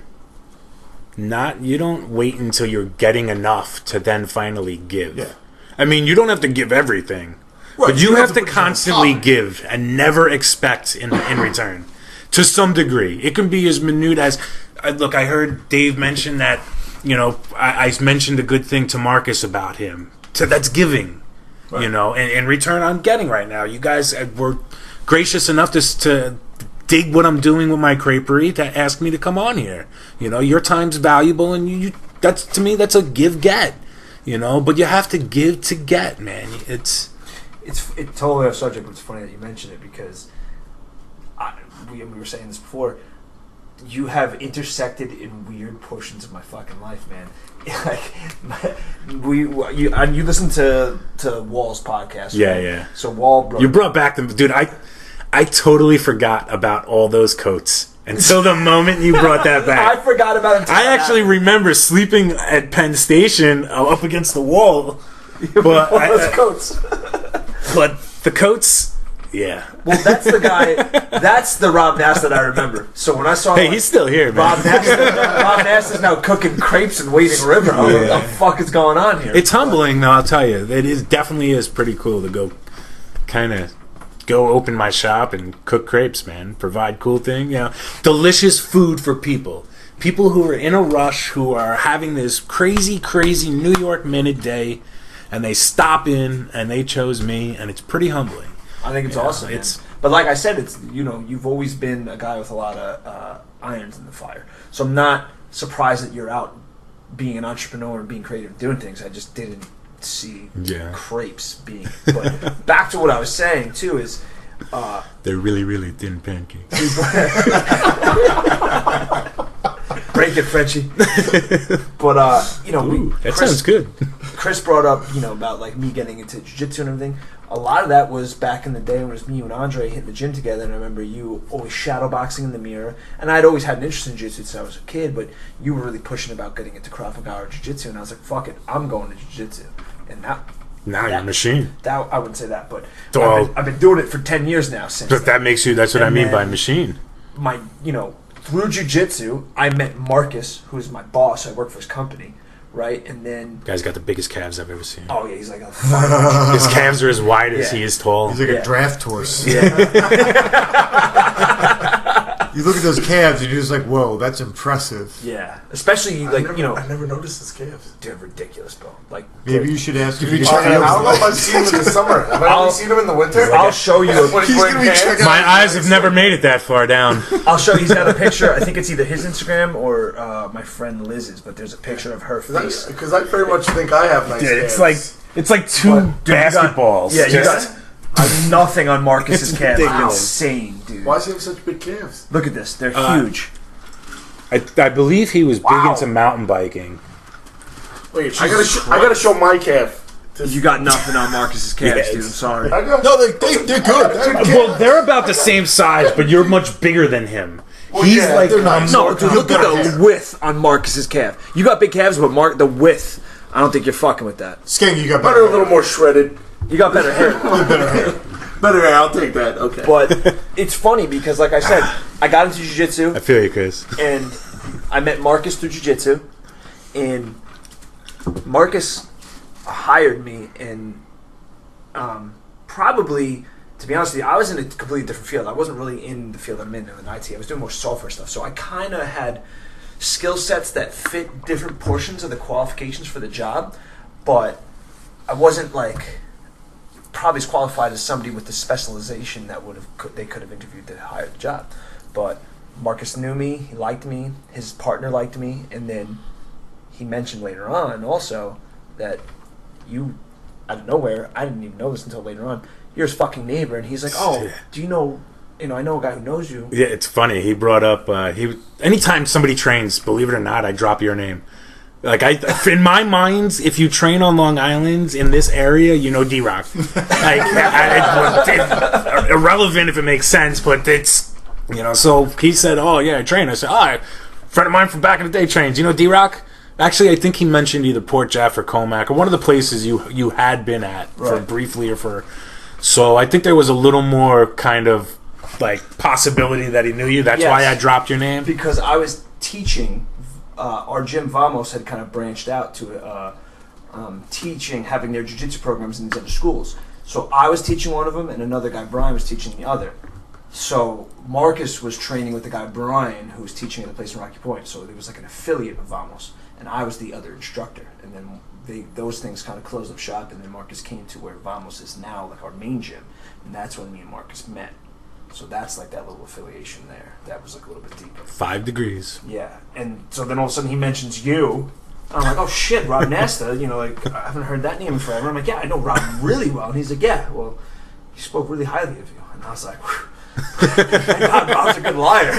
You don't wait until you're getting enough to then finally give. Yeah. I mean, you don't have to give everything, right, but you have to constantly give and never expect in return. To some degree, it can be as minute as. Look, I heard Dave mention that. I mentioned a good thing to Marcus about him. So that's giving. Right. In return I'm getting right now. You guys were gracious enough to dig what I'm doing with my creperie to ask me to come on here. Your time's valuable, and that's, to me, that's a give-get. But you have to give to get, man. It's totally off subject, but it's funny that you mentioned it, because we were saying this before. You have intersected in weird portions of my fucking life, man. You listen to Wall's podcast, right? Yeah. So Wall, you brought back the dude. I totally forgot about all those coats until the moment you brought that back. I forgot about it. I actually remember sleeping at Penn Station up against the wall, but those coats. But the coats. Yeah. Well, that's the guy. That's the Rob Nasta that I remember. So when I saw, he's still here, man. Rob Nasta's now cooking crepes and waiting river. What the fuck is going on here? It's humbling, though. I'll tell you, it definitely is pretty cool to go open my shop and cook crepes, man. Provide cool thing, delicious food for people who are in a rush, who are having this crazy New York minute day, and they stop in and they chose me, and it's pretty humbling. I think it's awesome. But like I said, it's you've always been a guy with a lot of irons in the fire. So I'm not surprised that you're out being an entrepreneur and being creative and doing things. I just didn't see crepes being. But back to what I was saying too is they're really, really thin pancakes. Break it, Frenchie. But that sounds good. Chris brought up about like me getting into jiu-jitsu and everything. A lot of that was back in the day when it was me and Andre hitting the gym together, and I remember you always shadowboxing in the mirror. And I'd always had an interest in jiu-jitsu since I was a kid, but you were really pushing about getting into Krav Maga or jiu-jitsu, and I was like, fuck it, I'm going to jiu-jitsu. And now you're a machine. I wouldn't say that, but I've been doing it for 10 years now. But that makes you, that's what I mean by machine. Through jiu-jitsu, I met Marcus, who's my boss. I work for his company. Right, and then guy's got the biggest calves I've ever seen. Oh yeah, he's like his calves are as wide as he is tall. He's like a draft horse. Yeah. You look at those calves and you're just like, whoa, that's impressive. Yeah, especially like I never noticed his calves. They're ridiculous, bro. Like Maybe you should ask if you I don't know if I've seen him in the summer. Have I only seen him in the winter? I'll show you. When he's wearing pants? My eyes have never made it that far down. I'll show you. He's got a picture. I think it's either his Instagram or my friend Liz's, but there's a picture of her face. Because I very much think I have nice Dude, calves. it's like two basketballs. Yeah, you got nothing on Marcus's calves. ridiculous. Insane, dude. Why does he have such big calves? Look at this. They're huge. I believe he was big into mountain biking. Wait, I gotta show my calf. You got nothing on Marcus's calves, Yeah, dude. I'm sorry. No, they're good. Well, they're about the same size, but you're much bigger than him. He's yeah, like they're nice. No, dude, look at the width on Marcus's calf. You got big calves, but the width, I don't think you're fucking with that. Skeng, you got But better. a little more shredded. You got better hair. Better hair, I'll take that. Okay. But it's funny because, like I said, I got into jiu-jitsu. I feel you, Chris. And I met Marcus through jiu-jitsu, and Marcus hired me, and probably, to be honest with you, I was in a completely different field. I wasn't really in the field I'm in IT. I was doing more software stuff, so I kind of had skill sets that fit different portions of the qualifications for the job, but I wasn't like probably as qualified as somebody with the specialization that they could have interviewed to hire the job. But Marcus knew me, he liked me, his partner liked me, and then he mentioned later on also that you, out of nowhere, I didn't even know this until later on, you're his fucking neighbor, and he's like, oh, do you know, I know a guy who knows you. Yeah, it's funny. He brought up, anytime somebody trains, believe it or not, I drop your name. Like, in my mind, if you train on Long Island in this area, you know D-Rock. Like, it's irrelevant if it makes sense, but it's, so he said, oh, yeah, I train. I said, a friend of mine from back in the day trains. You know D-Rock? Actually, I think he mentioned either Port Jeff or Comac, or one of the places you had been at for briefly or for... So I think there was a little more kind of, like, possibility that he knew you. That's why I dropped your name. Because I was teaching... our gym Vamos had kind of branched out to teaching, having their jiu-jitsu programs in these other schools. So I was teaching one of them, and another guy, Brian, was teaching the other. So Marcus was training with the guy, Brian, who was teaching at a place in Rocky Point. So it was like an affiliate of Vamos, and I was the other instructor. And then those things kind of closed up shop, and then Marcus came to where Vamos is now, like our main gym. And that's when me and Marcus met. So that's like that little affiliation there. That was like a little bit deeper. 5 degrees. Yeah. And so then all of a sudden he mentions you. And I'm like, oh shit, Rob Nasta. Like, I haven't heard that name in forever. I'm like, yeah, I know Rob really well. And he's like, yeah, well, he spoke really highly of you. And I was like, thank God, Rob's a good liar.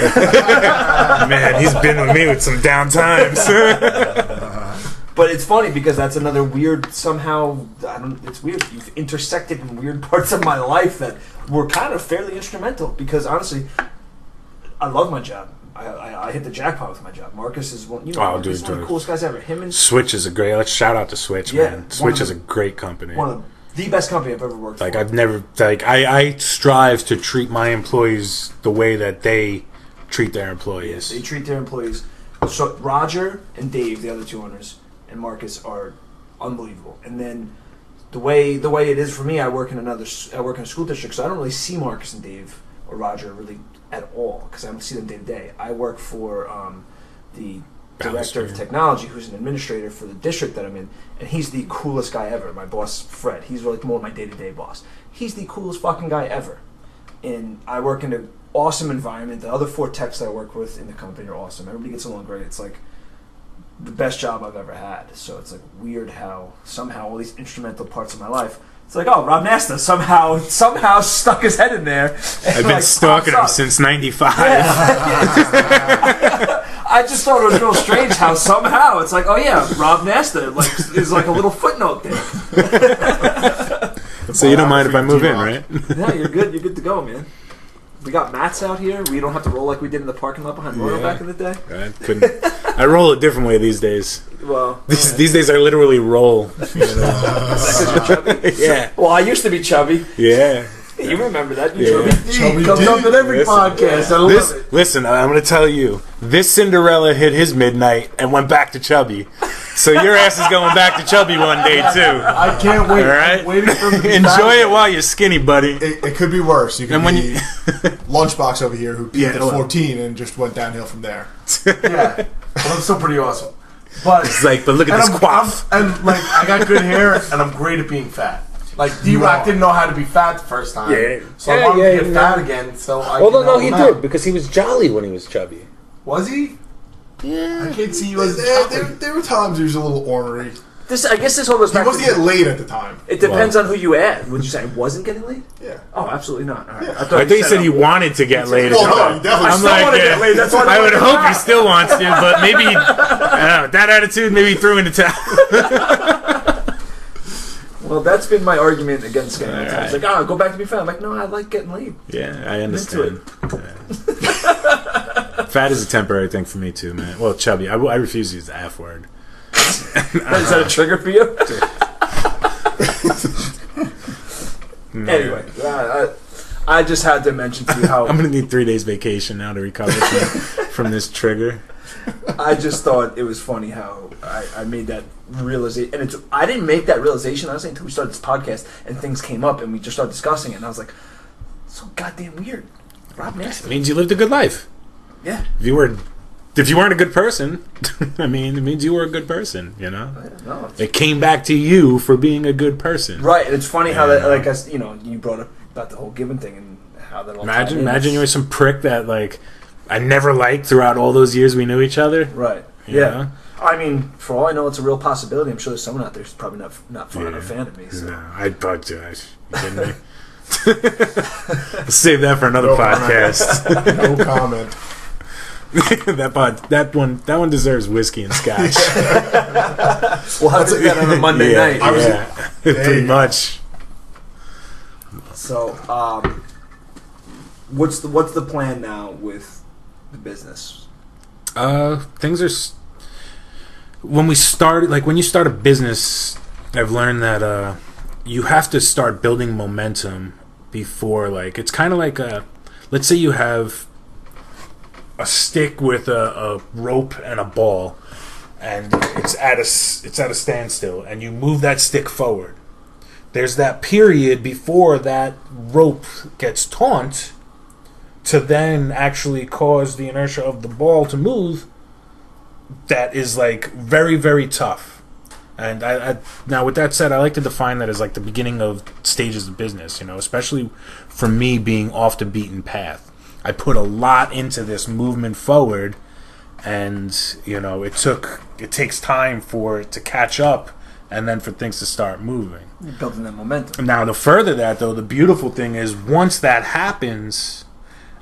Man, he's been with me with some down times. But it's funny because that's another weird, somehow, it's weird. You've intersected in weird parts of my life that were kind of fairly instrumental because honestly, I love my job. I hit the jackpot with my job. Marcus is one, Marcus is one of the coolest guys ever. Him and Switch is a great, let's shout out to Switch, man. Switch is a great company. One of the best company I've ever worked for. Like, I've never, I strive to treat my employees the way that they treat their employees. Yes, they treat their employees. So Roger and Dave, the other two owners, and Marcus are unbelievable. And then the way it is for me, I work in a school district, so I don't really see Marcus and Dave or Roger really at all because I don't see them day to day. I work for the director of technology, who's an administrator for the district that I'm in, and he's the coolest guy ever. My boss, Fred, he's like more my day-to-day boss. He's the coolest fucking guy ever. And I work in an awesome environment. The other 4 techs that I work with in the company are awesome. Everybody gets along great. It's like the best job I've ever had. So it's like weird how somehow all these instrumental parts of my life, it's like, oh, Rob Nasta somehow stuck his head in there. I've been stalking him since '95. Yeah. I just thought it was real strange how somehow it's like, oh yeah, Rob Nasta is like a little footnote there. So you don't mind if I move in, right? Yeah, you're good. You're good to go, man. We got mats out here. We don't have to roll like we did in the parking lot behind Royal back in the day. I roll a different way these days. Well, these days I literally roll. because you're chubby. Yeah. Well, I used to be chubby. Yeah. You remember that? Yeah. He comes up in every podcast. I love it. Listen, I'm going to tell you, this Cinderella hit his midnight and went back to Chubby. So your ass is going back to Chubby one day, too. I can't wait. All right? I'm waiting for him to be Enjoy back. it while you're skinny, buddy. It could be worse. You could And when be you- Lunchbox over here who peaked Yeah, at well. 14 and just went downhill from there. Yeah, but I'm still pretty awesome. But It's like, but look at this quaff. and like I got good hair, and I'm great at being fat. Like D-Rock didn't know how to be fat the first time, so I want him to get fat again. So I Although, can no, help he him did, out. because he was jolly when he was chubby. Was he? Yeah. I can't see you as a There were times he was a little ornery. I guess this all goes He back wasn't to... getting laid at the time. It depends on who you ask. Would you say I wasn't getting laid? Yeah. Oh, absolutely not. All right. Yeah. I thought you said he wanted to get laid. Well, no, he definitely I'm still like, wanna get laid, that's why I would I hope wanna he still wants to, but maybe, I don't know, that attitude, maybe he threw in the towel. Well, that's been my argument against getting laid. All It's like, go back to be fat. I'm like, no, I like getting laid. Yeah, I into understand. Yeah. Fat is a temporary thing for me too, man. Well, chubby. I refuse to use the F word. Is that a trigger for you? Anyway, I just had to mention to you how I'm gonna need 3 days vacation now to recover from this trigger. I just thought it was funny how I made that realization, and I didn't make that realization honestly until we started this podcast and things came up and we just started discussing it, and I was like, so goddamn weird. Rob Nasta. It means you lived a good life. Yeah. If you weren't a good person, I mean, it means you were a good person. You know, No, it's- it came back to you for being a good person. right, and it's funny how that, Yeah. like, you brought up about the whole giving thing and how that all tied in. Imagine you were some prick that like I never liked throughout all those years we knew each other. Right. You Yeah. know? I mean, for all I know, it's a real possibility. I'm sure there's someone out there who's probably not a fan of me. So. No, I'd bug you. You kidding me? Save that for another No podcast. No comment. that one deserves whiskey and scotch. We'll have to do that on a Monday night. Pretty much. So, what's the plan now with the business? Things are when you start a business, I've learned that you have to start building momentum before, like, it's kind of like let's say you have a stick with a rope and a ball, and it's at a standstill, and you move that stick forward. There's that period before that rope gets taut to then actually cause the inertia of the ball to move. That is like very, very tough. And I now with that said, I like to define that as like the beginning of stages of business, you know, especially for me being off the beaten path. I put a lot into this movement forward, and you know, it takes time for it to catch up and then for things to start moving. You're building that momentum. Now, to further that, though, the beautiful thing is once that happens,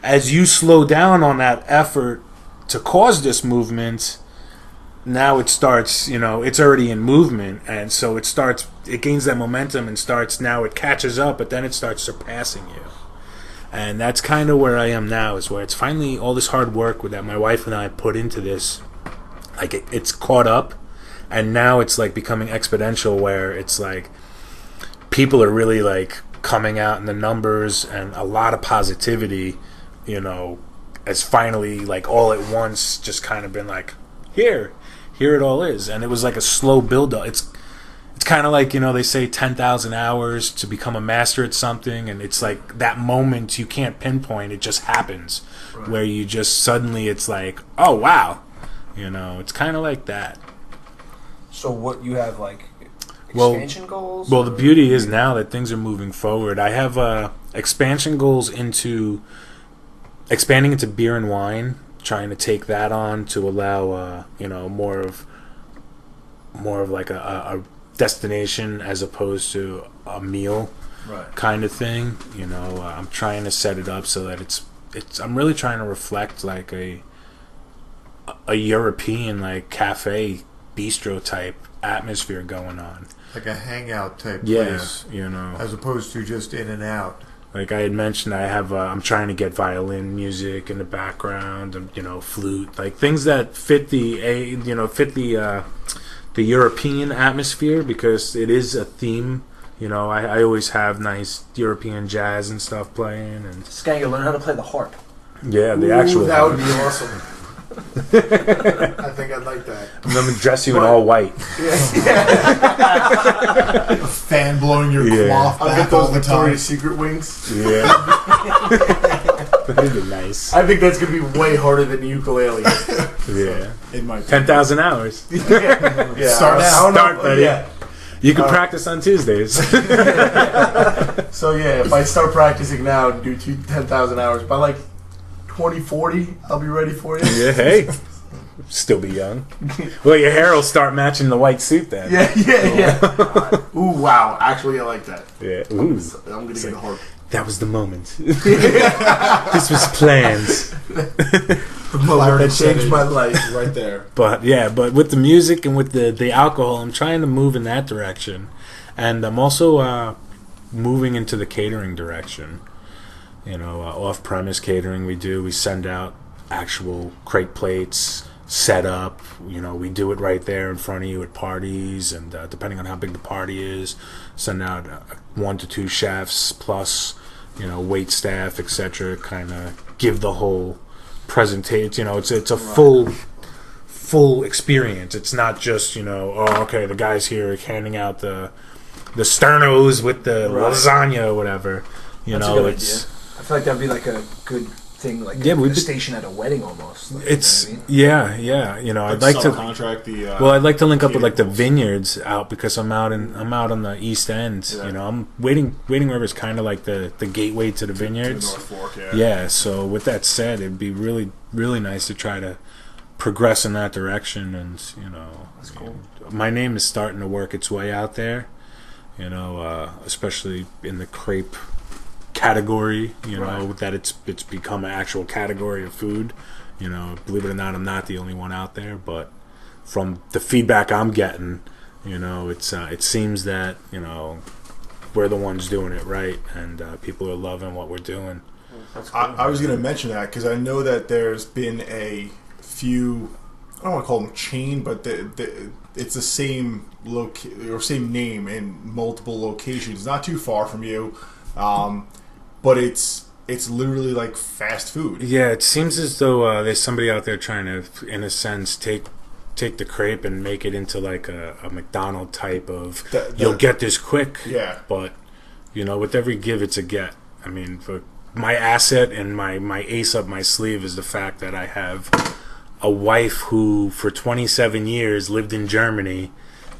as you slow down on that effort to cause this movement, now it starts, you know, it's already in movement, and so it gains that momentum and it catches up, but then it starts surpassing you. And that's kind of where I am now, is where it's finally all this hard work that my wife and I put into this, like it's caught up, and now it's like becoming exponential, where it's like people are really like coming out in the numbers, and a lot of positivity, you know, has finally like all at once just kind of been like, here it all is. And it was like a slow build up. It's kind of like, you know, they say 10,000 hours to become a master at something, and it's like that moment you can't pinpoint, it just happens. Right. Where you just suddenly, it's like, oh wow, you know, it's kind of like that. So what you have, like, expansion goals? Well, the beauty is now that things are moving forward, I have expansion goals into expanding into beer and wine, trying to take that on to allow you know, more of like a destination as opposed to a meal, right, kind of thing. You know, I'm trying to set it up so that it's I'm really trying to reflect like a European, like, cafe bistro type atmosphere going on, like a hangout type yeah, place, you know, as opposed to just in and out. like I had mentioned, I have I'm trying to get violin music in the background, and, you know, flute, like things that fit the European atmosphere, because it is a theme, You know, I always have nice European jazz and stuff playing, and Skank, learn how to play the harp. yeah, the actual. That would be awesome. I think I'd like that. I'm gonna dress you in all white. A fan blowing your cloth I'll back get those all the time. Victoria's Secret wings. Yeah, that'd be nice. I think that's gonna be way harder than the ukulele. Yeah, It might be. 10,000 hours. Yeah, Start now. I don't know. Start, buddy. Yeah. You can practice on Tuesdays. So yeah, if I start practicing now and do 10,000 hours, by like 2040, I'll be ready for you. Yeah, hey, still be young. Well, your hair will start matching the white suit then. Yeah. Ooh, wow. Actually, I like that. Yeah. Ooh, I'm gonna get a harp. that was the moment. This was planned. The moment that changed my life. Right there. But yeah, but with the music and with the alcohol, I'm trying to move in that direction, and I'm also moving into the catering direction. You know, off-premise catering we send out actual crate plates, set up. You know, we do it right there in front of you at parties, and depending on how big the party is, send out 1 to 2 chefs plus, you know, wait staff, etc. Kind of give the whole presentation. You know, it's a full experience. It's not just, you know, oh, okay, the guy's here handing out the sternos with the lasagna or whatever. You That's know, a good it's. idea. I feel like that'd be like a good thing, like Yeah, a station at a wedding almost. Like, It's you know what I mean? yeah. You know, I'd like to. Contract the. Well, I'd like to link up with like the catering. vineyards out because I'm out on the east end. Yeah. You know, I'm Waiting River is kind of like the gateway to the To the vineyards. North Fork, yeah. Yeah. So with that said, it'd be really nice to try to progress in that direction, and you know, That's cool. my name is starting to work its way out there. You know, especially in the crepe category, you know, that it's become an actual category of food. You know, believe it or not, I'm not the only one out there, but from the feedback I'm getting, you know, it seems that, you know, we're the ones doing it right, and people are loving what we're doing. I was going to mention that because I know that there's been a few, I don't want to call them chain, but it's the same same name in multiple locations, not too far from you, but it's literally like fast food. Yeah, it seems as though there's somebody out there trying to, in a sense, take the crepe and make it into like a McDonald's type of you'll get this quick. Yeah. But you know, with every give, it's a get. I mean, for my asset and my ace up my sleeve is the fact that I have a wife who, for 27 years, lived in Germany,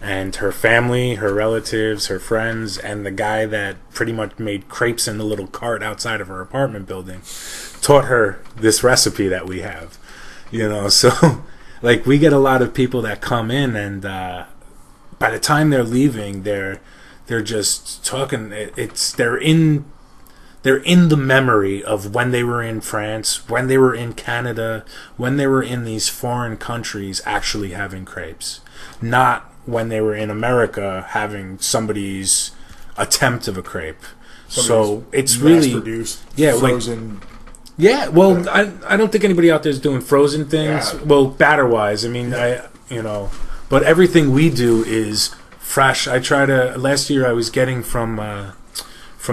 and her family, her relatives, her friends, and the guy that pretty much made crepes in the little cart outside of her apartment building taught her this recipe that we have. You know, so like we get a lot of people that come in, and by the time they're leaving, they're just talking. They're in the memory of when they were in France, when they were in Canada, when they were in these foreign countries actually having crepes. Not when they were in America having somebody's attempt of a crepe. So it's really produced, yeah, frozen. Yeah, well, I don't think anybody out there is doing frozen things. Yeah. Well, batter wise, I mean, but everything we do is fresh. Last year I was getting from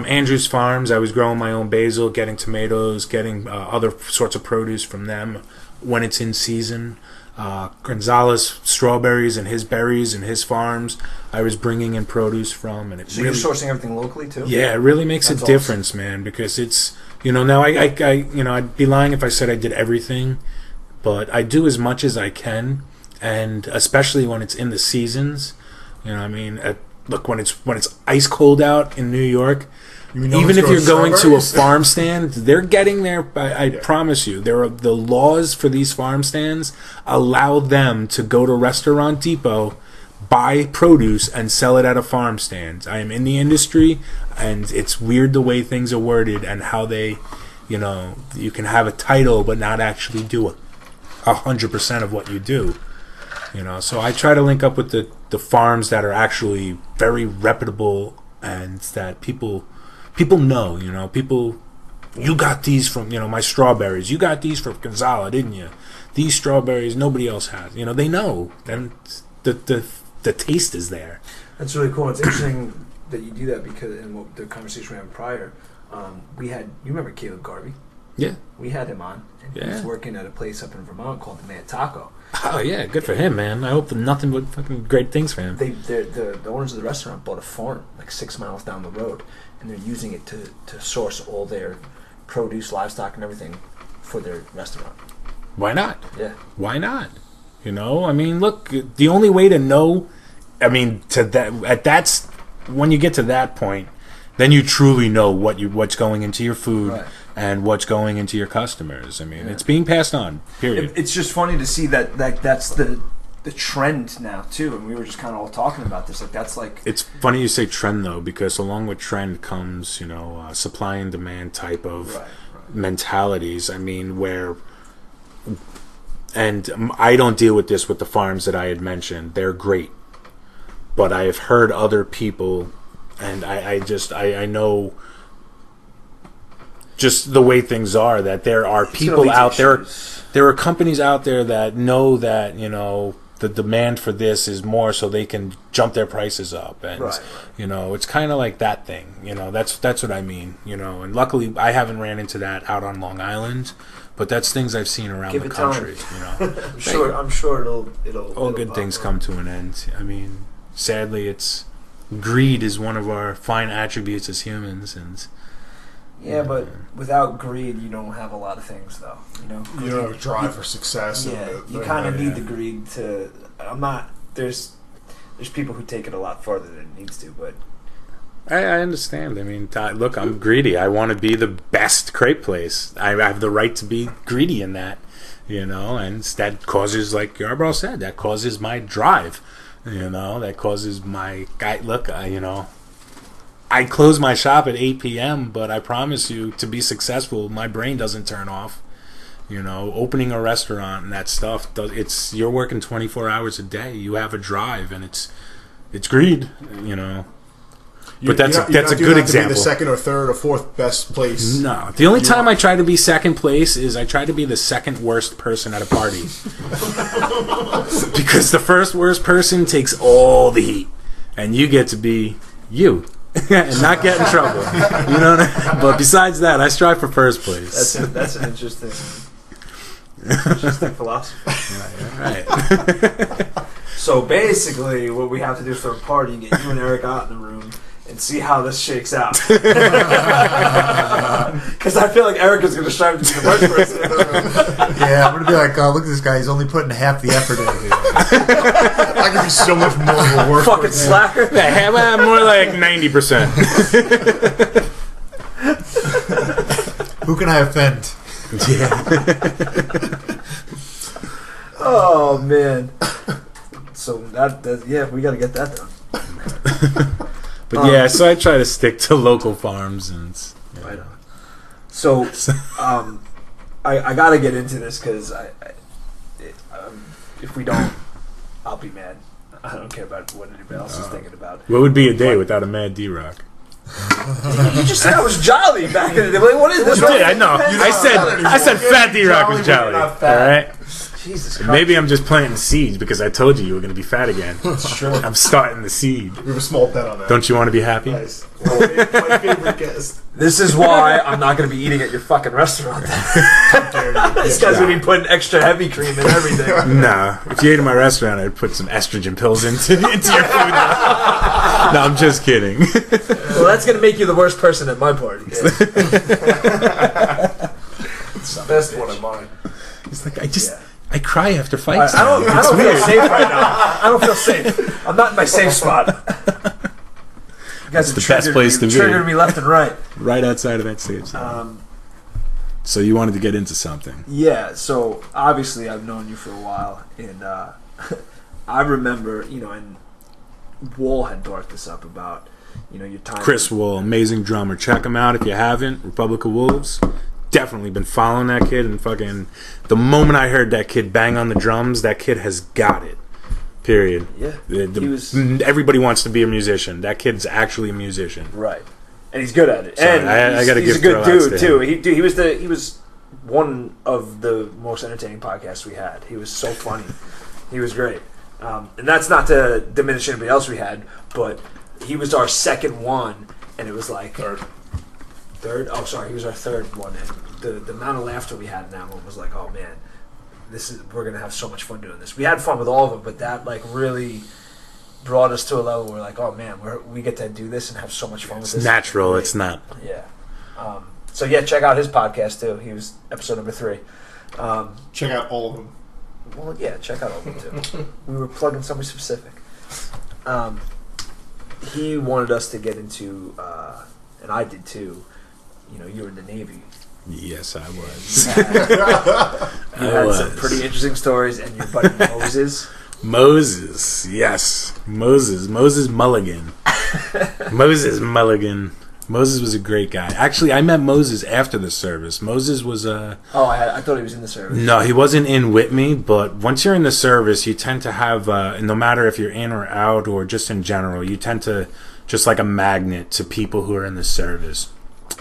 Andrew's Farms. I was growing my own basil, getting tomatoes, getting other sorts of produce from them when it's in season. Gonzalez strawberries and his berries and his farms, I was bringing in produce from, and So you're sourcing everything locally too? yeah, it really makes That's a difference, man. Because it's now I'd be lying if I said I did everything, but I do as much as I can, and especially when it's in the seasons. You know, what I mean, look, when it's ice cold out in New York. Even if you're going to a farm stand, they're getting there. I promise you, the laws for these farm stands allow them to go to Restaurant Depot, buy produce, and sell it at a farm stand. I am in the industry, and it's weird the way things are worded and how they, you can have a title but not actually do 100% of what you do. So I try to link up with the farms that are actually very reputable and that people know, you got these from, my strawberries. You got these from Gonzala, didn't you? These strawberries nobody else has. They know. And the taste is there. That's really cool. It's interesting that you do that because, and what the conversation we had prior, we had, you remember Caleb Garvey? Yeah. We had him on, and he was working at a place up in Vermont called the Man Taco. Oh yeah, good for him, man. I hope nothing but fucking great things for him. The owners of the restaurant bought a farm like 6 miles down the road, and they're using it to source all their produce, livestock, and everything for their restaurant. Why not? Yeah. Why not? You know, I mean, look, the only way to know, I mean, when you get to that point, then you truly know what's going into your food and what's going into your customers. I mean, it's being passed on. Period. It's just funny to see that that's the trend now too, and we were just kind of all talking about this. Like that's like it's funny you say trend though, because along with trend comes supply and demand type of mentalities. I mean, and I don't deal with this with the farms that I had mentioned. They're great, but I have heard other people. And I know just the way things are, that there are people out there, there are companies out there that know that, the demand for this is more, so they can jump their prices up. And, it's kind of like that thing, that's what I mean, and luckily I haven't ran into that out on Long Island, but that's things I've seen around the country, I'm sure it'll all good things come to an end. I mean, sadly, greed is one of our fine attributes as humans, and but without greed, you don't have a lot of things, though. You don't have a drive for success. Yeah, you kind of need the greed to. There's people who take it a lot farther than it needs to, but I understand. I mean, look, I'm greedy. I want to be the best crepe place. I have the right to be greedy in that, and that causes, like Yarbrough said, that causes my drive. That causes my guy. Look, I close my shop at 8 p.m., but I promise you, to be successful, my brain doesn't turn off. Opening a restaurant and that stuff, you're working 24 hours a day. You have a drive, and it's greed. But that's a good example. To be the second or third or fourth best place. No, the only time I try to be second place is I try to be the second worst person at a party. Because the first worst person takes all the heat, and you get to be you and not get in trouble. But besides that, I strive for first place. That's an interesting philosophy. Right. So basically, what we have to do for a party, get you and Eric out in the room and see how this shakes out. Because I feel like Eric is going to strive to be the worst person in the room. Yeah, I'm going to be like, oh, look at this guy. He's only putting half the effort in here. I can be so much more of a work. Fucking slacker. Yeah, more like 90%. Who can I offend? Yeah. Oh, man. So, we got to get that done. But so I try to stick to local farms and. Right on. So, I got to get into this because if we don't, I'll be mad. I don't care about what anybody else is thinking about. What would be a day without a mad D-Rock? You just said I was jolly back in the day. What is this? I know. I said Fat D-Rock was jolly. All right. Jesus Christ. Maybe I'm just planting seeds because I told you were going to be fat again. That's true. I'm starting the seed. We have a small bet on that. Don't you want to be happy? Nice. My favorite guest. This is why I'm not going to be eating at your fucking restaurant. This guy's going to be putting extra heavy cream and everything. No. If you ate at my restaurant, I'd put some estrogen pills into your food. No, I'm just kidding. Well, that's going to make you the worst person at my party. It's the best one of mine. It's like, I cry after fights. I don't feel safe right now. I don't feel safe. I'm not in my safe spot. You guys the best place to be. Triggered me left and right. Right outside of that safe zone. So you wanted to get into something. Yeah, so obviously I've known you for a while, and I remember, and Wall had brought this up about, your time. Chris Wall, amazing drummer. Check him out if you haven't. Republic of Wolves. Definitely been following that kid, and fucking the moment I heard that kid bang on the drums, that kid has got it. Period. Yeah. Everybody wants to be a musician. That kid's actually a musician. Right. And he's good at it. Sorry, and I gotta he's give a good dude too. him. He was one of the most entertaining podcasts we had. He was so funny. He was great. And that's not to diminish anybody else we had, but he was our second one, and it was like third. Oh, sorry, he was our third one, and the amount of laughter we had in that one was like, oh man, we're gonna have so much fun doing this. We had fun with all of them, but that like really brought us to a level where we're like, oh man, we get to do this and have so much fun with this. It's natural. It's not. Yeah. So yeah, check out his podcast too. He was episode number 3. Check out all of them. Well, yeah, check out all of them too. We were plugging somebody specific. He wanted us to get into, and I did too. You know, you were in the Navy. Yes, I was. You had some pretty interesting stories, and your buddy Moses. Moses, yes. Moses Mulligan. Moses was a great guy. Actually, I met Moses after the service. Moses was I thought he was in the service. No, he wasn't in with me, but once you're in the service, you tend to have, no matter if you're in or out or just in general, you tend to just like a magnet to people who are in the service.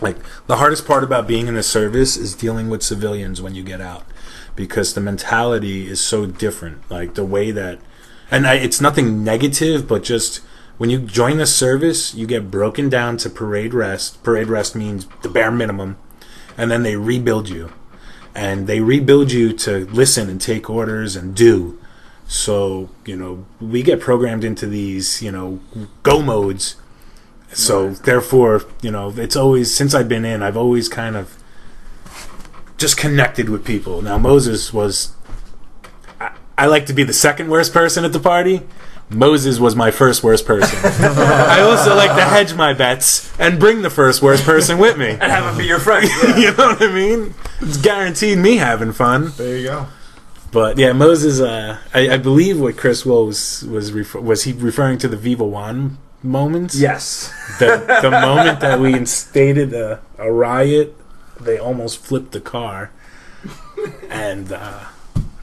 Like, the hardest part about being in the service is dealing with civilians when you get out, because the mentality is so different. Like, the way that, it's nothing negative, but just when you join the service, you get broken down to parade rest. Parade rest means the bare minimum, and then they rebuild you. And they rebuild you to listen and take orders and do. So, we get programmed into these, go modes. So, therefore, it's always, since I've been in, I've always kind of just connected with people. Now, Moses was, I like to be the second worst person at the party. Moses was my first worst person. I also like to hedge my bets and bring the first worst person with me. And have him be your friend. Yeah. You know what I mean? It's guaranteed me having fun. There you go. But yeah, Moses, I believe what Chris was he referring to the Viva Juan moments? Yes. The moment that we instated a riot, they almost flipped the car. And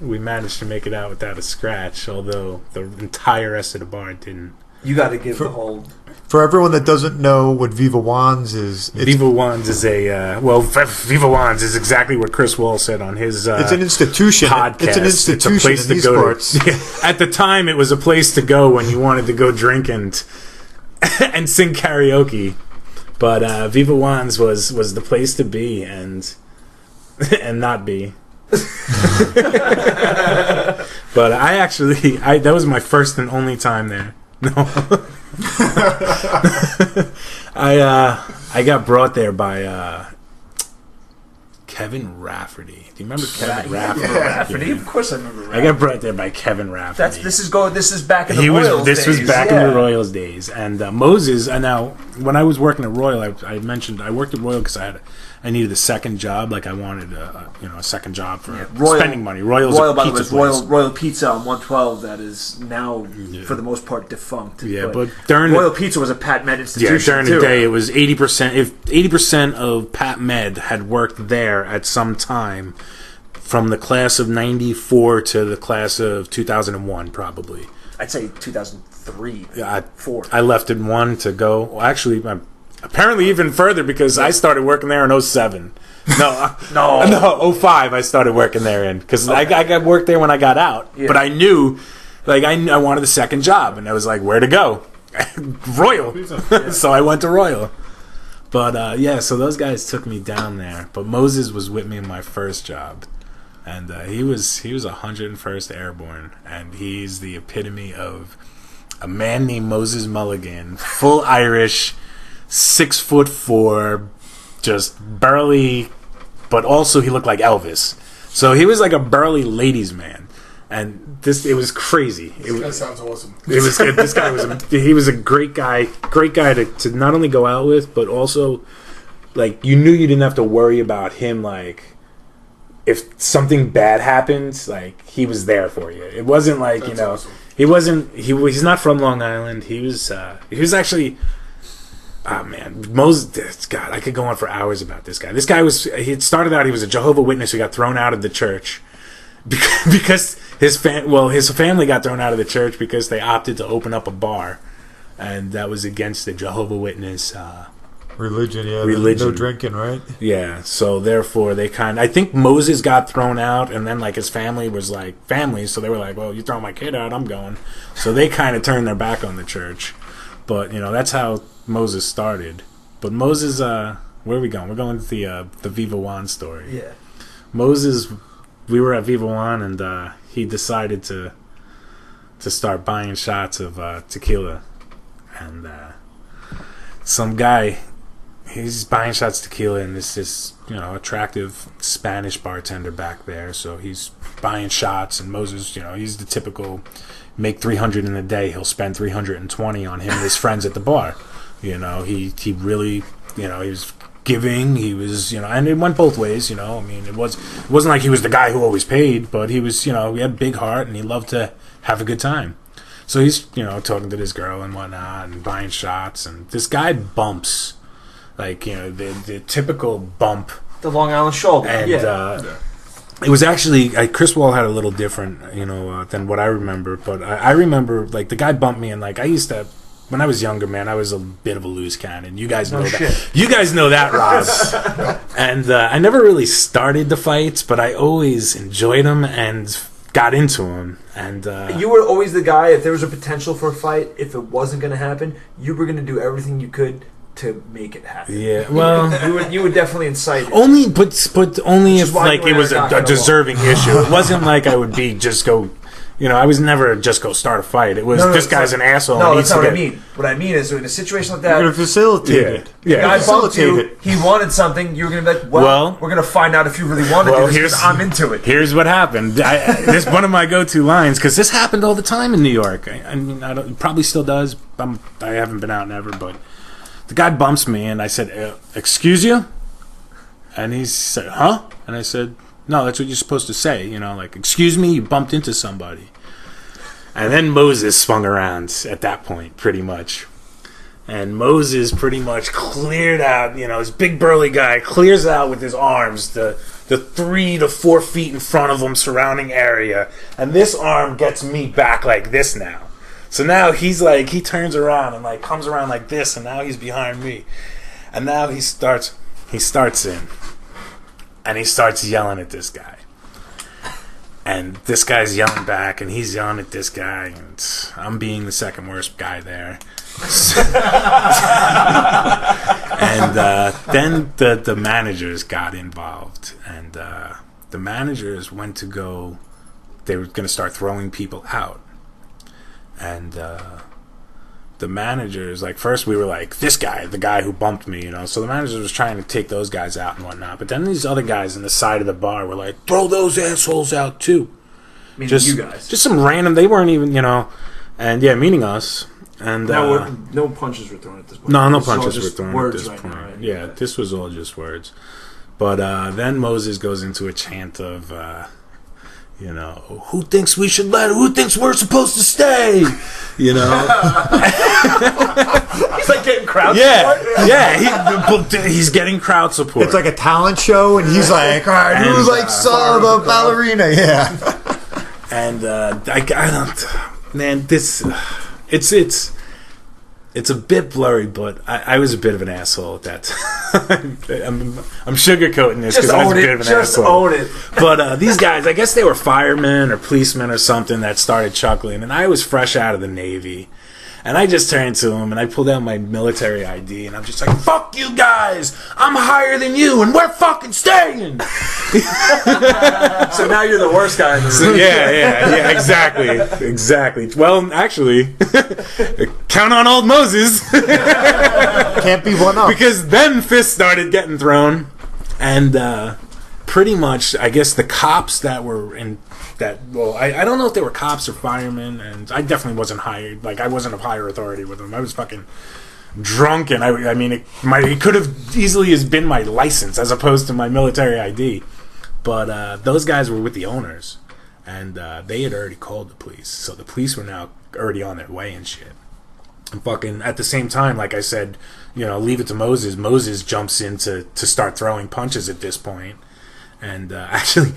we managed to make it out without a scratch, although the entire rest of the bar didn't. You got to give the whole. For everyone that doesn't know what Viva Wands is, Viva Wands is Viva Wands is exactly what Chris Wall said on his. It's an institution. Podcast. It's an institution. It's a place in to go to. At the time, it was a place to go when you wanted to go drink and sing karaoke. But Viva Wands was the place to be and not be. But that was my first and only time there. No. I got brought there by Kevin Rafferty. Do you remember Kevin Rafferty? Rafferty? Of course I remember Rafferty. I got brought there by Kevin Rafferty. This is back in the Royals days. This was back in the Royals days. And Moses, now, when I was working at Royal, I mentioned I worked at Royal because I needed a second job. Like, I wanted a second job for spending money. Royal, by the way, Royal Pizza on 112 that is now, for the most part, defunct. Yeah, but during Royal Pizza was a Pat Med institution. During the day, it was 80%. If 80% of Pat Med had worked there at some time, from the class of '94 to the class of 2001, probably. I'd say 2003. Yeah, 4. I left in 1 to go. Well, actually, apparently even further, because I started working there in 07. No, 05 I started working there in, because I got work there when I got out. Yeah. But I knew, I wanted a second job, and I was like, where to go? Royal. So I went to Royal. But so those guys took me down there. But Moses was with me in my first job, and he was 101st Airborne, and he's the epitome of a man named Moses Mulligan, full Irish, 6'4", just burly, but also he looked like Elvis. So he was like a burly ladies' man, and it was crazy. This guy sounds awesome. It was good. This guy was a great guy to not only go out with, but also, like, you knew you didn't have to worry about him, like, if something bad happened, like, he was there for you. It wasn't like, That's awesome. He's not from Long Island. He was actually, oh man, Moses, God, I could go on for hours about this guy. This guy he started out, he was a Jehovah's Witness who got thrown out of the church because his family got thrown out of the church because they opted to open up a bar, and that was against the Jehovah's Witness religion. Yeah, religion. No drinking, right? Yeah, so therefore I think Moses got thrown out, and then like his family was like family, so they were like, well, you throw my kid out, I'm going. So they kind of turned their back on the church. But that's how Moses started. But Moses, where are we going? We're going to the Viva Juan story. Yeah. Moses, we were at Viva Juan, and he decided to start buying shots of tequila, and some guy, he's buying shots of tequila, and this attractive Spanish bartender back there, so he's buying shots, and Moses, he's the typical make 300 in a day, he'll spend 320 on him and his friends at the bar. He really, he was giving, he was, and it went both ways, I mean, it wasn't like he was the guy who always paid, but he was, he had a big heart, and he loved to have a good time. So he's, talking to this girl and whatnot, and buying shots, and this guy bumps, like, the typical bump. The Long Island shoulder. And it was actually, Chris Wall had a little different, than what I remember, but I remember, like, the guy bumped me, and, like, I used to, when I was younger, man, I was a bit of a loose cannon. You guys know that. You guys know that, Rob. And I never really started the fights, but I always enjoyed them and got into them. And you were always the guy, if there was a potential for a fight, if it wasn't going to happen, you were going to do everything you could to make it happen. Yeah, well, you would definitely incite it. Only, but only if like it was a deserving issue. It wasn't like I would be just go. I was never just go start a fight. It was this guy's an asshole. No, that's not what I mean. What I mean is, in a situation like that, you're going to facilitate it. Yeah, guy bumped you. He wanted something. You were going to be like, well, we're going to find out if you really want to do this. Because I'm into it. Here's what happened. This is one of my go-to lines because this happened all the time in New York. I mean, it probably still does. I haven't been out in ever, but the guy bumps me, and I said, "Excuse you," and he said, "Huh?" And I said, "No, that's what you're supposed to say. Like, excuse me, you bumped into somebody." And then Moses swung around at that point, pretty much. And Moses pretty much cleared out, this big burly guy clears out with his arms the 3 to 4 feet in front of him surrounding area. And this arm gets me back like this now. So now he's like, he turns around and like comes around like this, and now he's behind me. And now he starts in. And he starts yelling at this guy. And this guy's yelling back, and he's yelling at this guy, and I'm being the second worst guy there. And then the managers got involved, and the managers went to go. They were going to start throwing people out, and the managers, like, first we were like, this guy, the guy who bumped me, so the managers was trying to take those guys out and whatnot, but then these other guys on the side of the bar were like, throw those assholes out too. Meaning you guys. Just some random, they weren't even, and yeah, meaning us. And no punches were thrown at this point. No punches were thrown at this right point. Now, right? Yeah, this was all just words. But then Moses goes into a chant of, who thinks we should who thinks we're supposed to stay? He's like getting crowd support? Yeah, he's getting crowd support. It's like a talent show, and he's like, all right, who saw the ballerina? Yeah. And I don't, man, this, it's a bit blurry, but I was a bit of an asshole at that time. I'm sugarcoating this because I was a bit of an asshole. Just own it. But these guys, I guess they were firemen or policemen or something that started chuckling, and I was fresh out of the Navy. And I just turned to them, and I pulled out my military ID, and I'm just like, fuck you guys! I'm higher than you, and we're fucking staying! So now you're the worst guy in the room. So, yeah, exactly. Well, actually, count on old Moses. Can't be one up. Because then fists started getting thrown, and pretty much, I guess the cops that were in that, well, I don't know if they were cops or firemen, and I definitely wasn't hired. Like, I wasn't of higher authority with them. I was fucking drunk, and I mean, it could have easily has been my license as opposed to my military ID. But those guys were with the owners, and they had already called the police. So the police were now already on their way and shit. And fucking at the same time, like I said, leave it to Moses. Moses jumps in to start throwing punches at this point. And actually,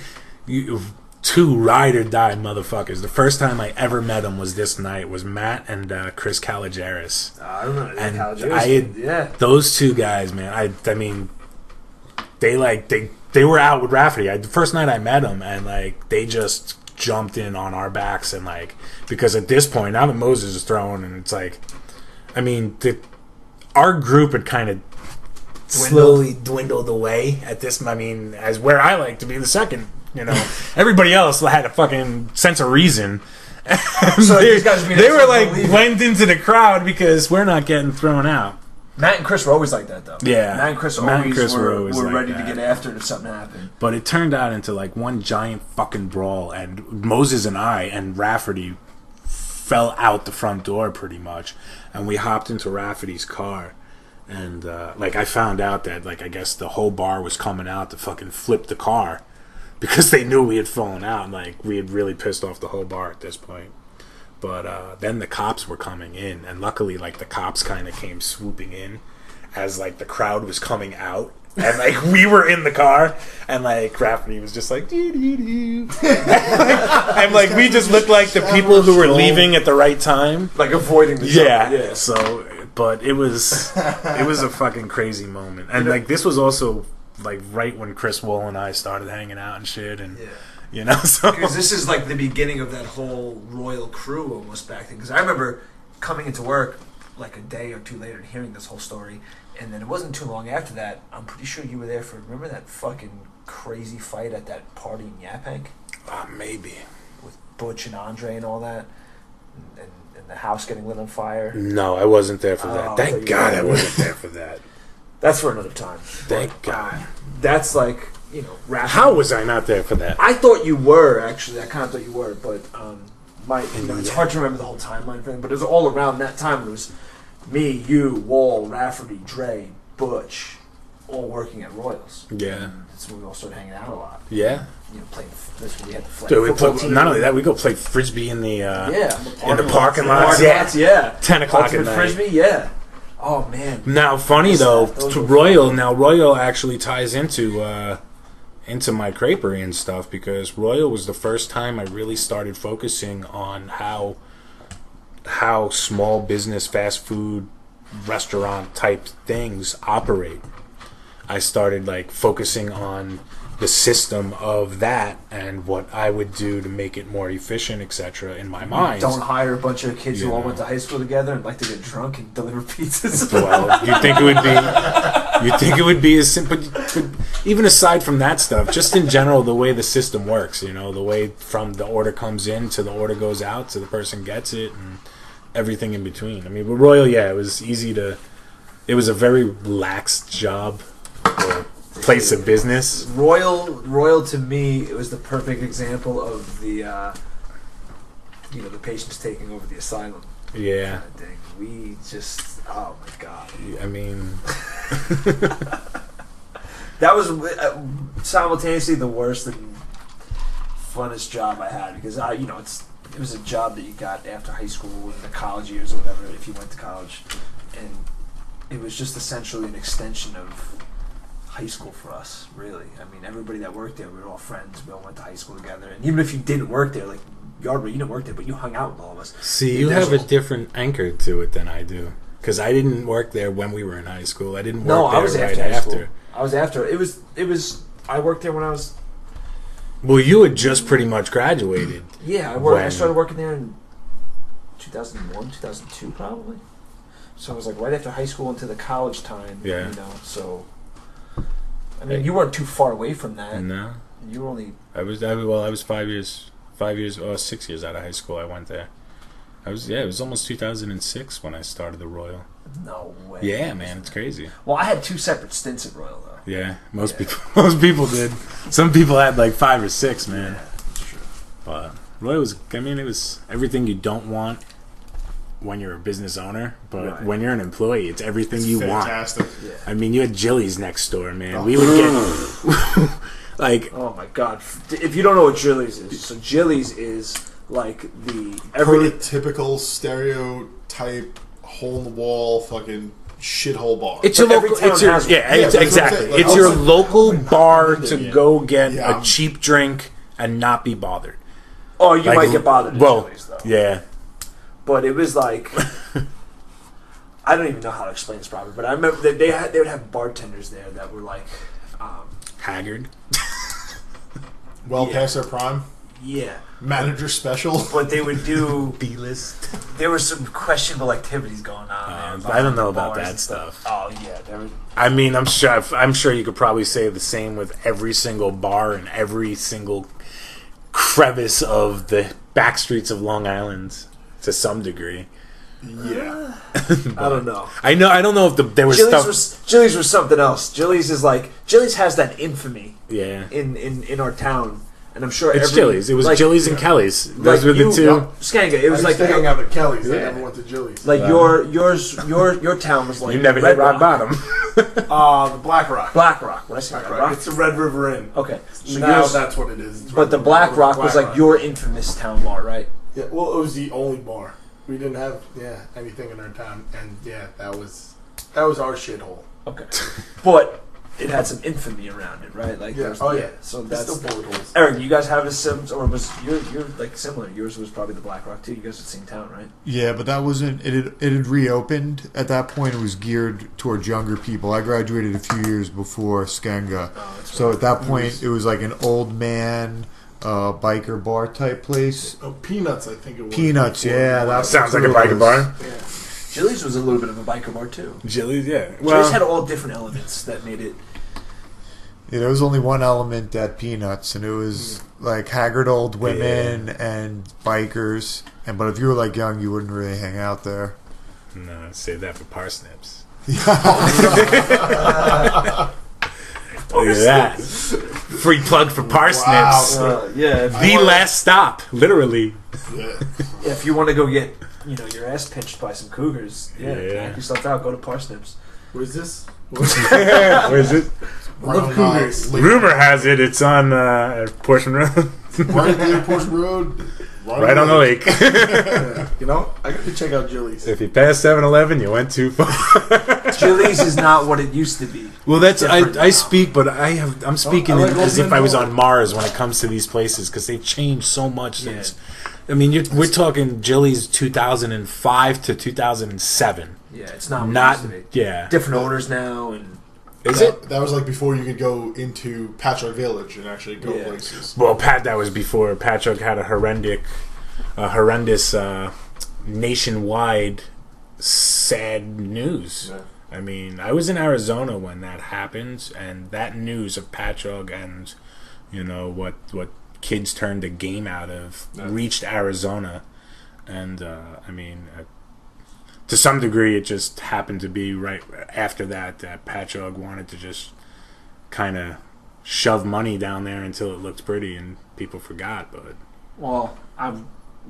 two ride or die motherfuckers. The first time I ever met them was this night. Was Matt and Chris Caligeris. I don't know. And Caligeris, those two guys, man. I mean, they were out with Rafferty. The first night I met them, and like they just jumped in on our backs, and like, because at this point now that Moses is throwing, and it's like, I mean, our group had kind of slowly dwindled away at this. I mean, as where I like to be the second. You know, everybody else had a fucking sense of reason. So these guys they were like blend into the crowd because we're not getting thrown out. Matt and Chris were always like that, though. Yeah, Matt and Chris were like ready that. to get after it if something happened. But it turned out into like one giant fucking brawl, and Moses and I and Rafferty fell out the front door pretty much, and we hopped into Rafferty's car, and like I found out that like I guess the whole bar was coming out to fucking flip the car because they knew we had fallen out, and like we had really pissed off the whole bar at this point. But then the cops were coming in, and luckily, like, the cops kind of came swooping in as, like, the crowd was coming out. And, like, we were in the car, and, like, Rafferty was just like, doo-doo-doo. And, like, we just looked like the people who were leaving at the right time. Like, avoiding the yeah. So, but it was a fucking crazy moment. And, like, this was also, like, right when Chris Wool and I started hanging out and shit, and... Yeah. You know, so because this is like the beginning of that whole Royal crew almost back then. Because I remember coming into work like a day or two later and hearing this whole story, and then it wasn't too long after that. I'm pretty sure you were there for. Remember that fucking crazy fight at that party in Yaphank? Maybe With Butch and Andre and all that, and the house getting lit on fire. No, I wasn't there for that. Thank God I wasn't there for that. That's for another time. Thank God. That's like. You know, how was I not there for that? I thought you were, actually. I kind of thought you were, but it's hard to remember the whole timeline for it, but it was all around that time. It was me, you, Wall, Rafferty, Dre, Butch, all working at Royals. Yeah. And that's when we all started hanging out a lot. Yeah. You know, playing this. We had the flag football team. Not only that, we go play frisbee in the parking lots. Yeah. 10 o'clock at night. Frisbee, yeah. Oh man. Now, funny though, to Royal. Now, Royal actually ties into my creperie and stuff, because Royal was the first time I really started focusing on how small business, fast food, restaurant type things operate. I started like focusing on the system of that and what I would do to make it more efficient, etc. in my mind. Don't hire a bunch of kids who all went to high school together and like to get drunk and deliver pizzas. Well, you think it would be as simple, but even aside from that stuff, just in general, the way the system works, you know, the way from the order comes in to the order goes out to the person gets it and everything in between. I mean, with Royal, yeah, it was it was a very lax job or place of business. Royal to me, it was the perfect example of the the patients taking over the asylum. Yeah. Kind of thing. We just, oh my god. I mean, that was simultaneously the worst and funnest job I had, because it was a job that you got after high school in the college years or whatever, if you went to college, and it was just essentially an extension of high school for us, really. I mean, everybody that worked there, we were all friends. We all went to high school together. And even if you didn't work there, like Yardley, you didn't work there, but you hung out with all of us. See, you have a different anchor to it than I do. Because I didn't work there when we were in high school. I didn't work there I was right after. I was after. It was. I worked there when I was. Well, you had just pretty much graduated. Yeah, I started working there in 2001, 2002, probably. So it was like right after high school into the college time. Yeah. You know, so. I mean, you weren't too far away from that. No. You were only. I was 6 years out of high school. I went there. It was almost 2006 when I started the Royal. No way. Yeah, man, it's crazy. Well, I had 2 separate stints at Royal, though. Yeah, most people did. Some people had like 5 or 6, man. Yeah, that's true. But Royal was, I mean, it was everything you don't want when you're a business owner, but when you're an employee, it's everything you fantastic. want. Yeah. I mean, you had Jilly's next door, man. We would get like, oh my god! If you don't know what Jilly's is, so Jilly's is like the typical stereotype hole in the wall fucking shithole bar. It's your local. It's your exactly. It's your local bar to go get a cheap drink and not be bothered. Oh, you might get bothered at Jilly's, though. Yeah. But it was like, I don't even know how to explain this properly, but I remember they would have bartenders there that were like, haggard, past their prime. Yeah. Manager special. But they would do. B-list. There were some questionable activities going on. I don't know about bars that and stuff. Oh yeah, there was. I mean, I'm sure you could probably say the same with every single bar and every single crevice of the back streets of Long Island to some degree. Yeah. I don't know. I don't know if there was Jilly's was something else. Jilly's has that infamy yeah. in our town, and I'm sure It's Jilly's. It was Jilly's and Kelly's. Those were the two. Skanga. It was I like used to hang out at Kelly's. I never went to Jilly's. like your town was like You never Red hit rock bottom. The Black Rock. Black Rock. What I say? Black Red Rock. Rock. It's the Red River Inn. Okay. So Now yours- that's what it is. It's but Red the River Black Inn. Rock was Black like your infamous town bar, right? Yeah, well, it was the only bar. We didn't have anything in our town, and that was our shithole. Okay. But it had some infamy around it, right? Like Yeah. there's- Oh yeah. So It's that's still bullet holes. Eric. You guys have a sim, or was you're like similar? Yours was probably the Black Rock too. You guys are the same town, right? Yeah, but that wasn't. It had reopened at that point. It was geared towards younger people. I graduated a few years before Skanga, so at that point it was like an old man biker bar type place. Oh, Peanuts, I think it was. Peanuts, yeah, that Sounds like a biker bar. Yeah. Jilly's was a little bit of a biker bar too. Jilly's, yeah. Jilly's had all different elements that made it. Yeah, there was only one element at Peanuts, and it was like haggard old women and bikers. But if you were like young, you wouldn't really hang out there. No, save that for parsnips. Look at that. Free plug for parsnips. Yeah. The last stop, literally. Yeah. Yeah, if you want to go get your ass pinched by some cougars, Yeah. knock yourself out. Go to Parsnips. Where's this? Where is it? Right on, Cougars. Rumor has it it's on Portion Road. Right there, Portion Road. Right on the lake. I got to check out Jilly's. If you passed 7-Eleven, you went too far. Jilly's is not what it used to be. Well, that's Different I now. speak, but I'm speaking I like as if Old I was Man on Mars when it comes to these places because they've changed so much Yeah. since. I mean, we're talking Jilly's 2005 to 2007. Yeah, it's not what Not it used to be. yeah. Different owners now, and Is it? That was like before you could go into Patchogue Village and actually go Yeah. places. Well, that was before Patchogue had a horrendous nationwide sad news. Yeah. I mean, I was in Arizona when that happened, and that news of Patchogue and what kids turned the game out of reached Arizona, and I mean, to some degree, it just happened to be right after that Patchogue wanted to just kind of shove money down there until it looked pretty, and people forgot. But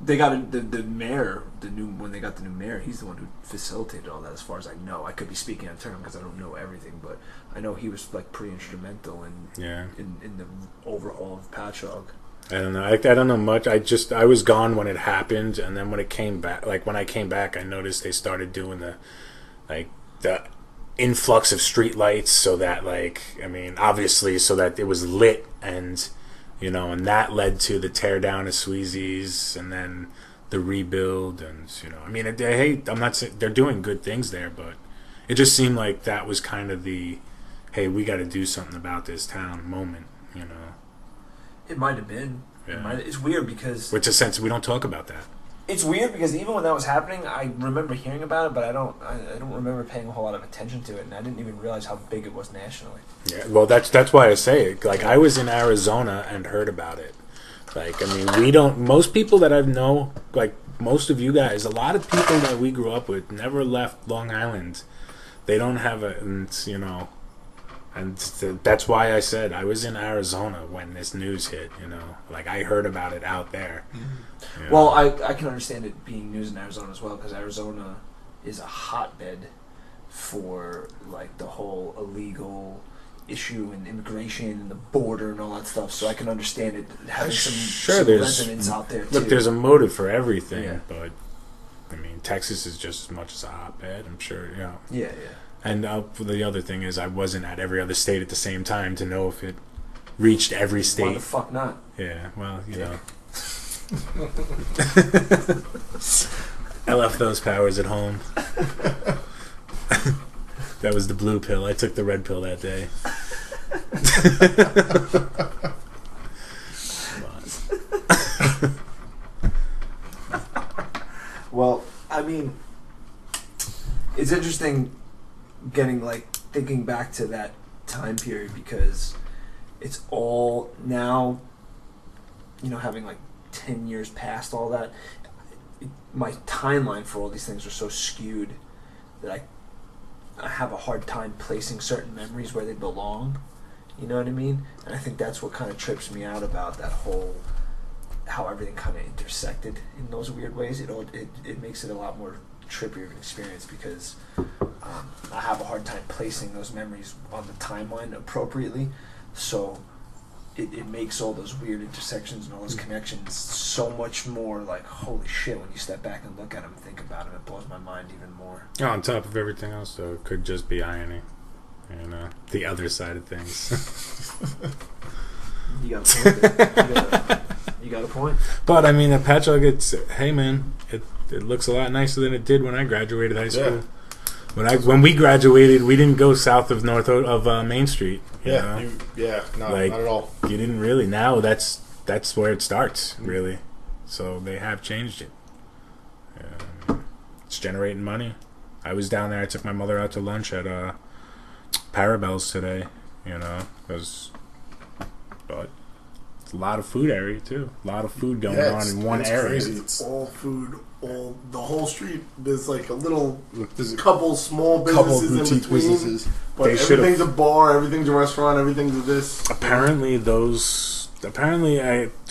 they got the mayor, when they got the new mayor, he's the one who facilitated all that. As far as I know, I could be speaking out of turn because I don't know everything, but I know he was like pretty instrumental in the overhaul of Patchogue. I don't know. I don't know much. I was gone when it happened, and then when it came back, like when I came back, I noticed they started doing the influx of street lights, so that obviously, so that it was lit, and and that led to the tear down of Sweezy's, and then the rebuild, and I'm not saying they're doing good things there, but it just seemed like that was kind of the, hey, we got to do something about this town moment, It might have been. Yeah. It's weird because Which is sense we don't talk about that. it's weird because even when that was happening, I remember hearing about it, but I don't remember paying a whole lot of attention to it, and I didn't even realize how big it was nationally. Yeah, well, that's why I say it. Like, I was in Arizona and heard about it. Like, I mean, most people that I know, like most of you guys, a lot of people that we grew up with never left Long Island. They don't have and that's why I said I was in Arizona when this news hit. Like I heard about it out there. Mm-hmm. Well, I can understand it being news in Arizona as well, because Arizona is a hotbed for like the whole illegal issue and immigration and the border and all that stuff. So I can understand it having some resonance out there too. Look, there's a motive for everything, Yeah. but I mean, Texas is just as much as a hotbed. I'm sure. Yeah. And the other thing is, I wasn't at every other state at the same time to know if it reached every state. Why the fuck not? Yeah, well, I left those powers at home. That was the blue pill. I took the red pill that day. it's interesting thinking back to that time period, because it's all now, having 10 years past all that, my timeline for all these things are so skewed that I have a hard time placing certain memories where they belong. You know what I mean? And I think that's what kind of trips me out about that whole, how everything kind of intersected in those weird ways. It makes it a lot more trippier of an experience, because I have a hard time placing those memories on the timeline appropriately. So it makes all those weird intersections and all those connections so much more holy shit when you step back and look at them and think about them. It blows my mind even more. Oh, on top of everything else, though, it could just be irony. The other side of things. You got a point. You got a point. But I mean, at Patchogue, hey man, it looks a lot nicer than it did when I graduated high school. Yeah. When we graduated, we didn't go south of Main Street. Not at all. You didn't really. Now that's where it starts, really. So they have changed it. It's generating money. I was down there. I took my mother out to lunch at Parabel's today. But it's a lot of food area too. A lot of food going on in one area. Crazy. It's all food, the whole street. There's a little couple small businesses in between. Businesses. But everything's a bar, everything's a restaurant, everything's a this. Apparently,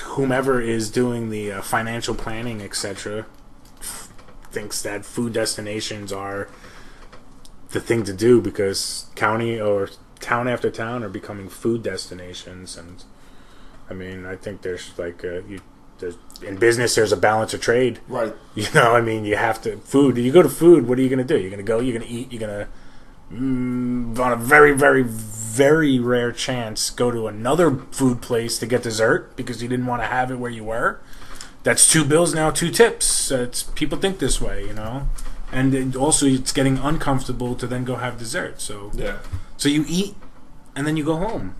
whomever is doing the financial planning, etc., thinks that food destinations are the thing to do, because county or town after town are becoming food destinations. And I mean, I think there's in business there's a balance of trade, right? You have to food. You go to food. What are you going to do? You're going to go. You're going to eat. You're going to on a very, very, very rare chance go to another food place to get dessert because you didn't want to have it where you were. That's 2 bills now, 2 tips. People think this way, and also it's getting uncomfortable to then go have dessert. So so you eat and then you go home.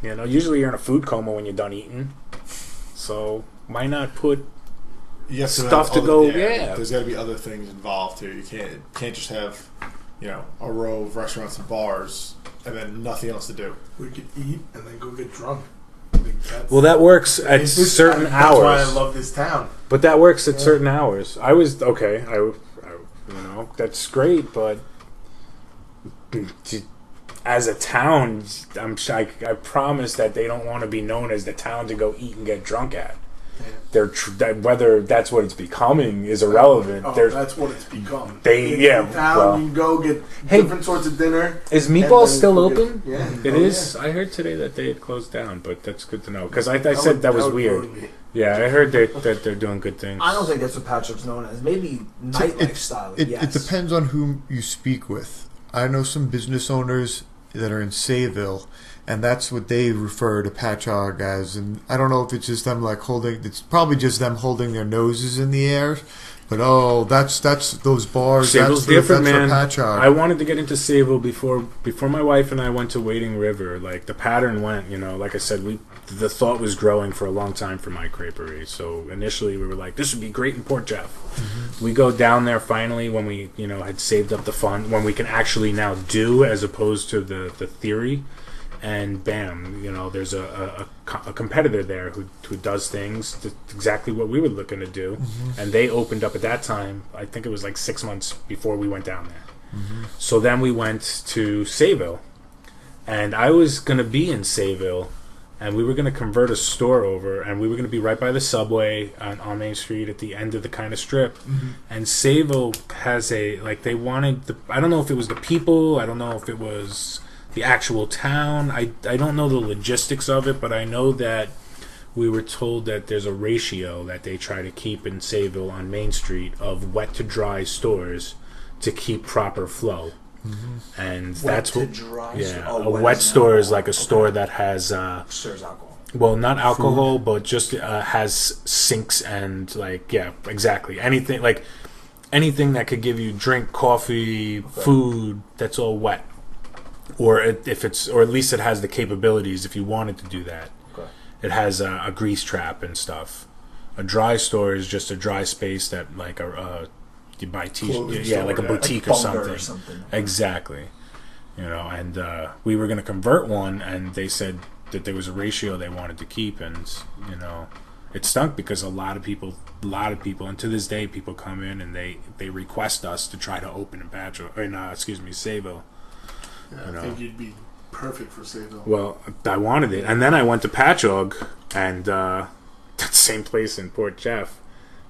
Usually you're in a food coma when you're done eating. So why not put stuff to go? Yeah, there's got to be other things involved too. You can't just have a row of restaurants and bars and then nothing else to do. We could eat and then go get drunk. Well, that works at certain hours. That's why I love this town. But that works at certain hours. I was okay. That's great, but as a town, I promise that they don't want to be known as the town to go eat and get drunk at. Yeah. Whether that's what it's becoming is irrelevant. That's what it's become. You can go get different sorts of dinner. Is Meatball still open? Yeah, it is. Yeah. I heard today that they had closed down, but that's good to know, because I said that was weird. Yeah, I heard that they're doing good things. I don't think that's what Patrick's known as. Maybe nightlife style. It depends on whom you speak with. I know some business owners that are in Sayville, and that's what they refer to Patchogue as. And I don't know if it's just them it's probably just them holding their noses in the air. But that's those bars. Sayville's different, man. Patchogue. I wanted to get into Sayville before my wife and I went to Wading River. The pattern went, like I said, the thought was growing for a long time for my creperie. So initially we were like, this would be great in Port Jeff. Mm-hmm. We go down there finally when we had saved up the fund, when we can actually now do, as opposed to the theory. And bam, there's a competitor there who does things exactly what we were looking to do. Mm-hmm. And they opened up at that time. I think it was 6 months before we went down there. Mm-hmm. So then we went to Sayville, and I was going to be in Sayville, and we were going to convert a store over, and we were going to be right by the subway on Main Street at the end of the kind of strip. Mm-hmm. And Sayville has they wanted I don't know if it was the people, I don't know if it was the actual town. I don't know the logistics of it, but I know that we were told that there's a ratio that they try to keep in Sayville on Main Street of wet to dry stores to keep proper flow. Mm-hmm. And that's what a wet store is like a store that has serves alcohol. Well, not alcohol, but just has sinks and exactly anything that could give you drink, coffee, food. That's all wet. Or at least it has the capabilities if you wanted to do that. Okay. It has a grease trap and stuff. A dry store is just a dry space that you buy Clothing yeah, store, like a yeah. boutique Like or Bunga something. or something. Exactly. You know, and we were going to convert one, and they said that there was a ratio they wanted to keep, and you know, it stunk because a lot of people, and to this day, people come in and they request us to try to open in Patchogue, Sayville. Yeah, You know. I think you'd be perfect for Sayville. Well, I wanted it, and then I went to Patchogue, and that same place in Port Jeff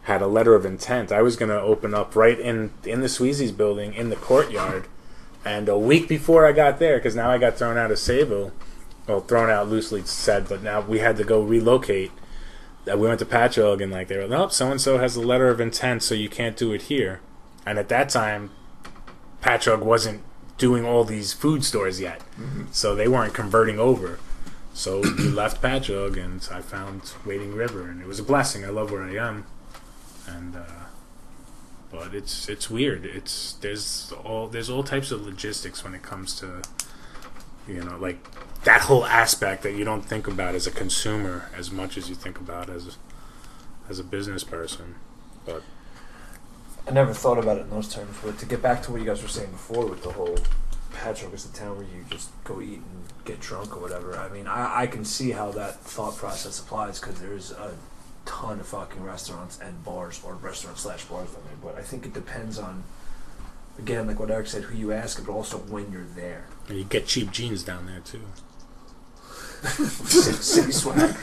had a letter of intent. I was going to open up right in the Sweezy's building in the courtyard, and a week before I got there, because now I got thrown out of Sayville, well, thrown out loosely said, but now we had to go relocate. We went to Patchogue, and like they were, nope, so and so has a letter of intent, so you can't do it here. And at that time, Patchogue wasn't doing all these food stores yet, so they weren't converting over. So we left Patchogue, and I found Wading River, and it was a blessing. I love where I am, and but it's weird. There's all types of logistics when it comes to, you know, like that whole aspect that you don't think about as a consumer as much as you think about as a business person. But I never thought about it in those terms, but to get back to what you guys were saying before with the whole Patchogue is the town where you just go eat and get drunk or whatever. I mean, I can see how that thought process applies because there's a ton of fucking restaurants and bars, or restaurant/bars, but I think it depends on, again, like what Eric said, who you ask, but also when you're there. you get cheap jeans down there too. City swag.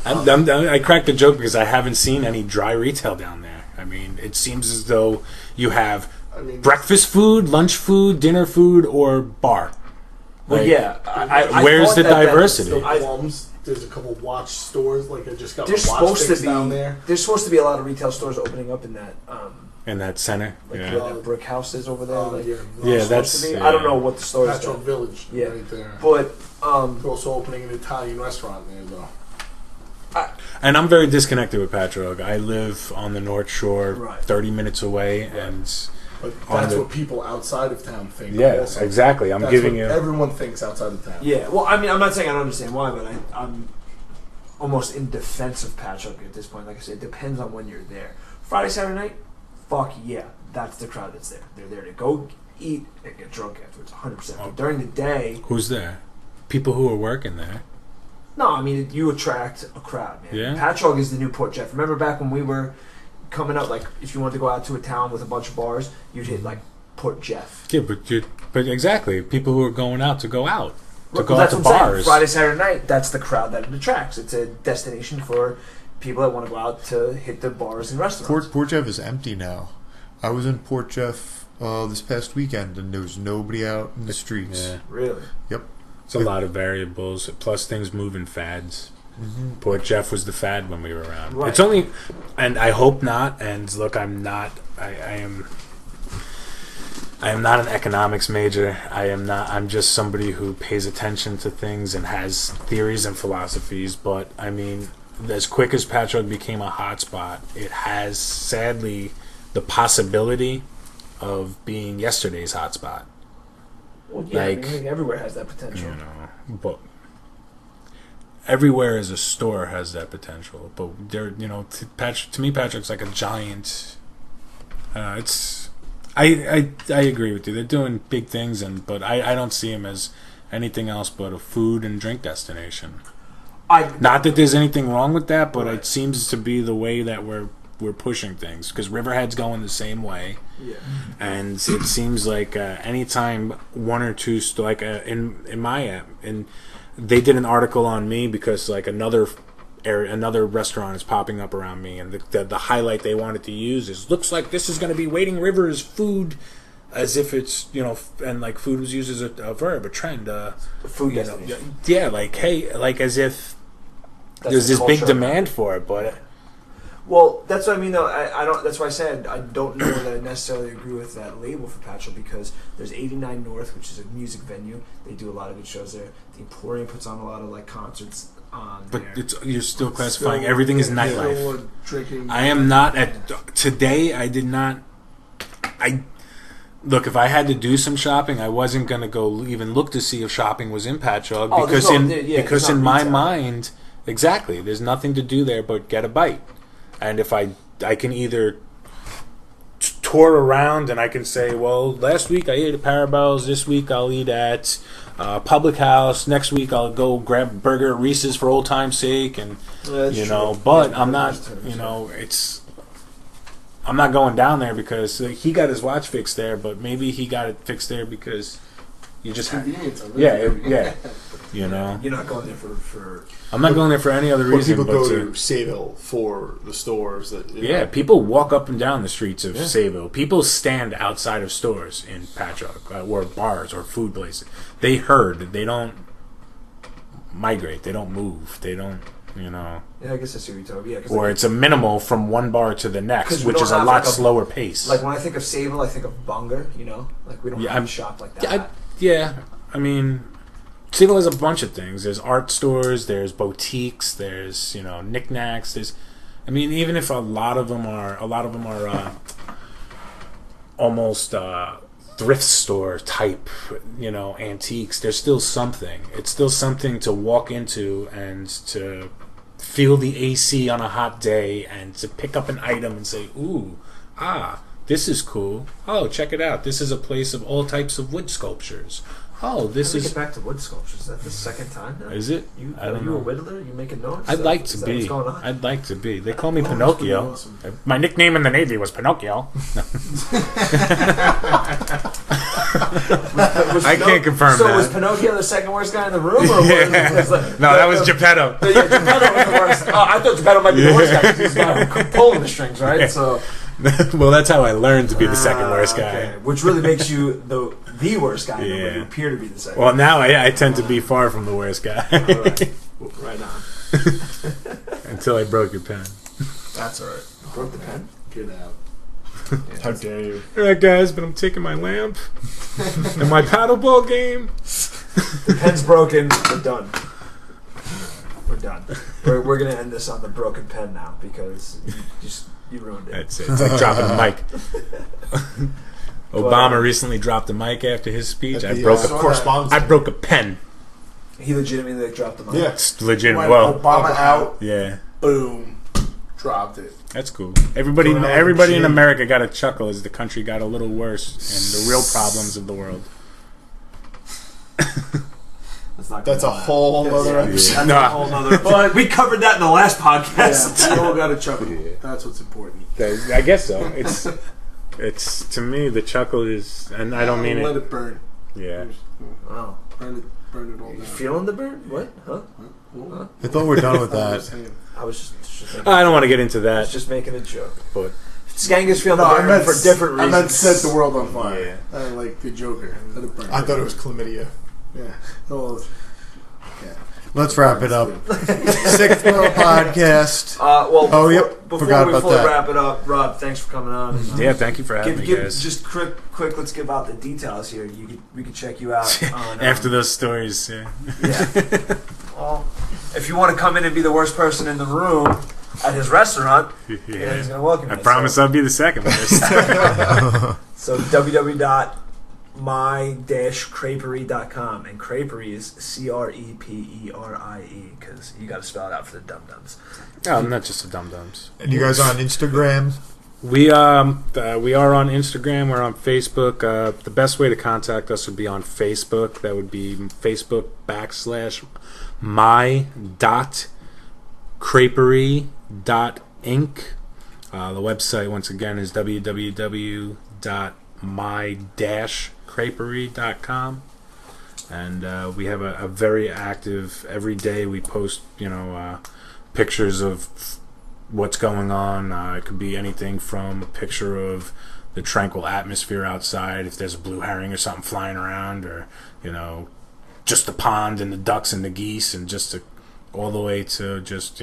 I cracked the joke because I haven't seen any dry retail down there. I mean, it seems as though you have breakfast food, lunch food, dinner food, or bar. Well, Like, yeah. I where's thought the that diversity? The Plums. There's a couple watch stores. Like I just got my There's watch supposed to sticks be down there. there's supposed to be a lot of retail stores opening up in that in that center. like Yeah. where that brick house is over there. Like, Yeah, Yeah, supposed that's. to be. Yeah. I don't know what the store is. Patchogue Village. Yeah. Right there. But They're also opening an Italian restaurant there, though. And I'm very disconnected with Patchogue. I live on the North Shore, Right. 30 minutes away, and But On that's the- what people outside of town think. yeah, also. exactly. I'm That's giving what you. Everyone thinks outside of town. yeah, well, I mean, I'm not saying I don't understand why, but I'm almost in defense of Patchogue at this point. Like I said, it depends on when you're there. Friday, Saturday night, fuck yeah, that's the crowd that's there. They're there to go eat and get drunk afterwards, 100%. But during the day, Who's there? People who are working there. no, I mean, you attract a crowd, man. Yeah. Patchogue is the new Port Jeff. Remember back when we were coming up, like, if you wanted to go out to a town with a bunch of bars, you'd hit, like, Port Jeff. Yeah, but exactly, people who are going out to go out, to go Well, out that's to what I'm saying. bars. Friday, Saturday night, that's the crowd that it attracts. It's a destination for people that want to go out to hit the bars and restaurants. Port Jeff is empty now. I was in Port Jeff this past weekend, and there was nobody out in the streets. Yeah, Really? Yep. it's a lot of variables. Plus, things move in fads. Mm-hmm. Port Jeff was the fad when we were around. Right. It's only, and I hope not. And look, I'm not. I am not an economics major. I am not. I'm just somebody who pays attention to things and has theories and philosophies. But I mean, as quick as Patchogue became a hotspot, it has sadly the possibility of being yesterday's hotspot. Well, yeah, Like, I mean, everywhere has that potential. You know, but everywhere as a store has that potential. But there, you know, to me, Patrick's like a giant. It's. I agree with you. They're doing big things, but I don't see him as anything else but a food and drink destination. Not that there's anything wrong with that, but it seems to be the way that we're pushing things, because Riverhead's going the same way. Yeah. And it seems like anytime one or two in my app, and they did an article on me because like another restaurant is popping up around me, and the highlight they wanted to use is, looks like this is going to be Wading River's food, as if it's, you know, and like food was used as a verb, a trend. Food you know, destination. yeah, like, hey, like as if That's there's the this big culture. demand for it, but Well, that's what I mean, though. I don't. That's why I said I don't know that I necessarily agree with that label for Patchogue, because there's 89 North, which is a music venue. They do a lot of good shows there. The Emporium puts on a lot of like concerts on but there. you're still classifying Still- everything as still nightlife. Drinking. I am not today. I did not. Look, if I had to do some shopping, I wasn't going to go even look to see if shopping was in Patchogue, Oh, because there's no- yeah, because there's in not my retail. mind, exactly, there's nothing to do there but get a bite. And if I can either tour around and I can say, well, last week I ate at Parabell's. This week I'll eat at Public House. Next week I'll go grab a burger at Reese's for old time's sake. And but I'm not. I'm not going down there because he got his watch fixed there, but maybe he got it fixed there because you just convenience of it. Yeah. You're not going there for I'm not going there for any other reason. People but go to Sayville for the stores that. People walk up and down the streets of Sayville. People stand outside of stores in Patchogue or bars or food places. They herd. They don't migrate. They don't move. They don't. Yeah, I guess I see what you're talking about. Or it's a minimal from one bar to the next, which is a lot slower pace. Like when I think of Sayville, I think of Bunger. Like we don't have a shop like that. I mean, Sayville has a bunch of things. There's art stores. There's boutiques. There's knickknacks. Even if a lot of them are almost thrift store type, antiques. There's still something. It's still something to walk into and to feel the AC on a hot day and to pick up an item and say, ooh, this is cool. Oh, check it out. This is a place of all types of wood sculptures. Oh, this is... Get back to wood sculptures. Is that the second time now? Is it? I don't know. You a whittler? You making notes? I'd like to be. I'd like to be. They call me Pinocchio. Awesome. My nickname in the Navy was Pinocchio. I can't confirm that. So was Pinocchio the second worst guy in the room? Or no, that was Geppetto. Geppetto was the worst. Oh, I thought Geppetto might be the worst guy because he's pulling the strings, right? Yeah. So... Well, that's how I learned to be the second worst guy. Okay. Which really makes you the worst guy, but you appear to be the second. Well, now I tend to be far from the worst guy. Right on. Until I broke your pen. That's all right. Broke the pen? Get out. How dare you? All right, guys, but I'm taking my lamp and my paddleball game. The pen's broken. We're done. We're done. We're going to end this on the broken pen now because you ruined it. That's it. It's like dropping a mic. Obama recently dropped a mic after his speech. I broke a pen. He legitimately dropped the mic. Yeah, it's legitimate. Well, Obama out. Yeah. Boom. Dropped it. That's cool. Everybody in America got a chuckle as the country got a little worse and the real problems of the world. That's a whole other episode. That's a whole other episode. We covered that in the last podcast. Yeah, we all got a chuckle. That's what's important. I guess so. It's to me the chuckle is, and I don't mean it. Let it burn. Yeah. Wow. Burn it all down. You feeling the burn? What? Huh? I thought we're done with that. I was just thinking, I don't want to get into that. I was just making a joke. But Skang is feeling the burn for different reasons. I meant set the world on fire. Yeah. Like the Joker. Let it burn. I thought it was chlamydia. Yeah. Well, let's wrap it up. Sixth World Podcast. Before we fully wrap it up, Rob, thanks for coming on. Yeah, thank you for having me, guys. Just quick, let's give out the details here. We could check you out on, after those stories. Yeah. Well, if you want to come in and be the worst person in the room at his restaurant, he's going to welcome you. I promise I'll be the second worst. So www.my-creperie.com, and creperie is CREPERIE because you got to spell it out for the dum-dums. No, I'm not just the dum-dums. And you guys are on Instagram? We are on Instagram. We're on Facebook. The best way to contact us would be on Facebook. That would be Facebook.my.creperie.inc. The website, once again, is www.my-creperie.com. And we have a very active, every day we post, pictures of what's going on. It could be anything from a picture of the tranquil atmosphere outside, if there's a blue herring or something flying around, or, just the pond and the ducks and the geese, and all the way to just,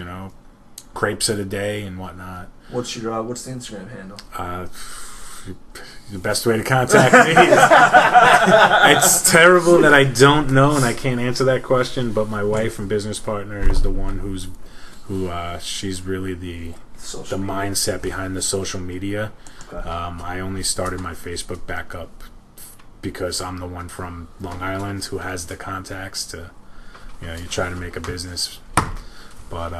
crepes of the day and whatnot. What's the Instagram handle? The best way to contact me is, it's terrible that I don't know and I can't answer that question, but my wife and business partner is the one she's really the mindset behind the social media. Okay. I only started my Facebook back up because I'm the one from Long Island who has the contacts to, you try to make a business. But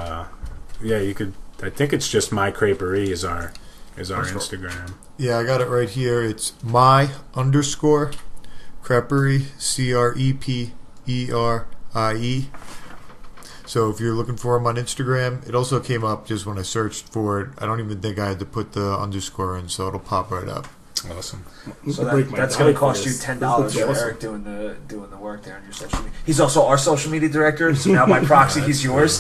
you could. I think it's just My Creperie is our is our Instagram. Yeah, I got it right here. It's my_creperie, CREPERIE. So if you're looking for him on Instagram, it also came up just when I searched for it. I don't even think I had to put the underscore in, so it'll pop right up. Awesome. So that's going to cost you $10 for Eric doing the work there on your social media. He's also our social media director, so now by proxy he's yours.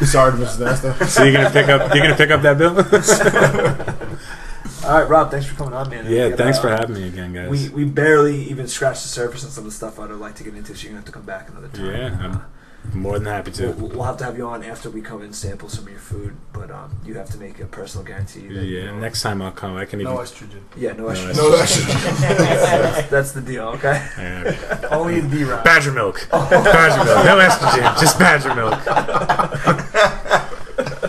Sorry, Mrs. Nasta. So you're gonna pick up that bill? All right, Rob, thanks for coming on, man. Yeah, thanks for having me again, guys. We barely even scratched the surface on some of the stuff I'd like to get into, so you're going to have to come back another time. Yeah, I'm more than happy to. We'll have to have you on after we come and sample some of your food, but you have to make a personal guarantee. That, next time I'll come. I can even... No estrogen. Yeah, no estrogen. No, that's That's the deal, okay? Yeah. Only in B-Rock. Badger milk. Badger milk. No estrogen, just badger milk.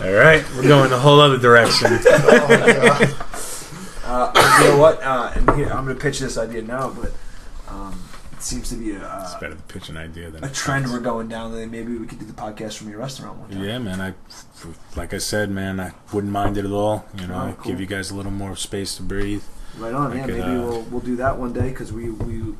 All right, we're going a whole other direction. You know what? And here, I'm going to pitch this idea now, but it seems to be It's better to pitch an idea than a trend we're going down. That maybe we could do the podcast from your restaurant one time. Yeah, man. Like I said, man, I wouldn't mind it at all. You know, Alright, cool. give you guys a little more space to breathe. Right on, I yeah. could, Maybe we'll do that one day because we with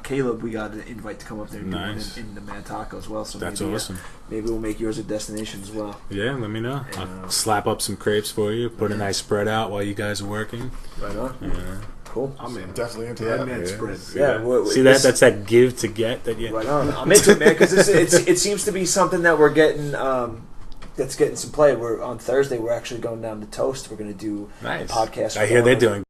Caleb we got an invite to come up there and Nice. do one in the Man Taco as well. So That's maybe, awesome. Maybe we'll make yours a destination as well. Yeah, let me know. Yeah. I'll slap up some crepes for you. Put a nice spread out while you guys are working. Right on. Yeah. Cool. I'm in. definitely into Yeah, that. man, Yeah. spread. See Yeah, that? See that? That's that give to get that you. Right on. I'm into it, man, because it seems to be something that we're getting. That's getting some play. We're on Thursday. We're actually going down to Toast. We're going to do Nice. a podcast. I hear they're doing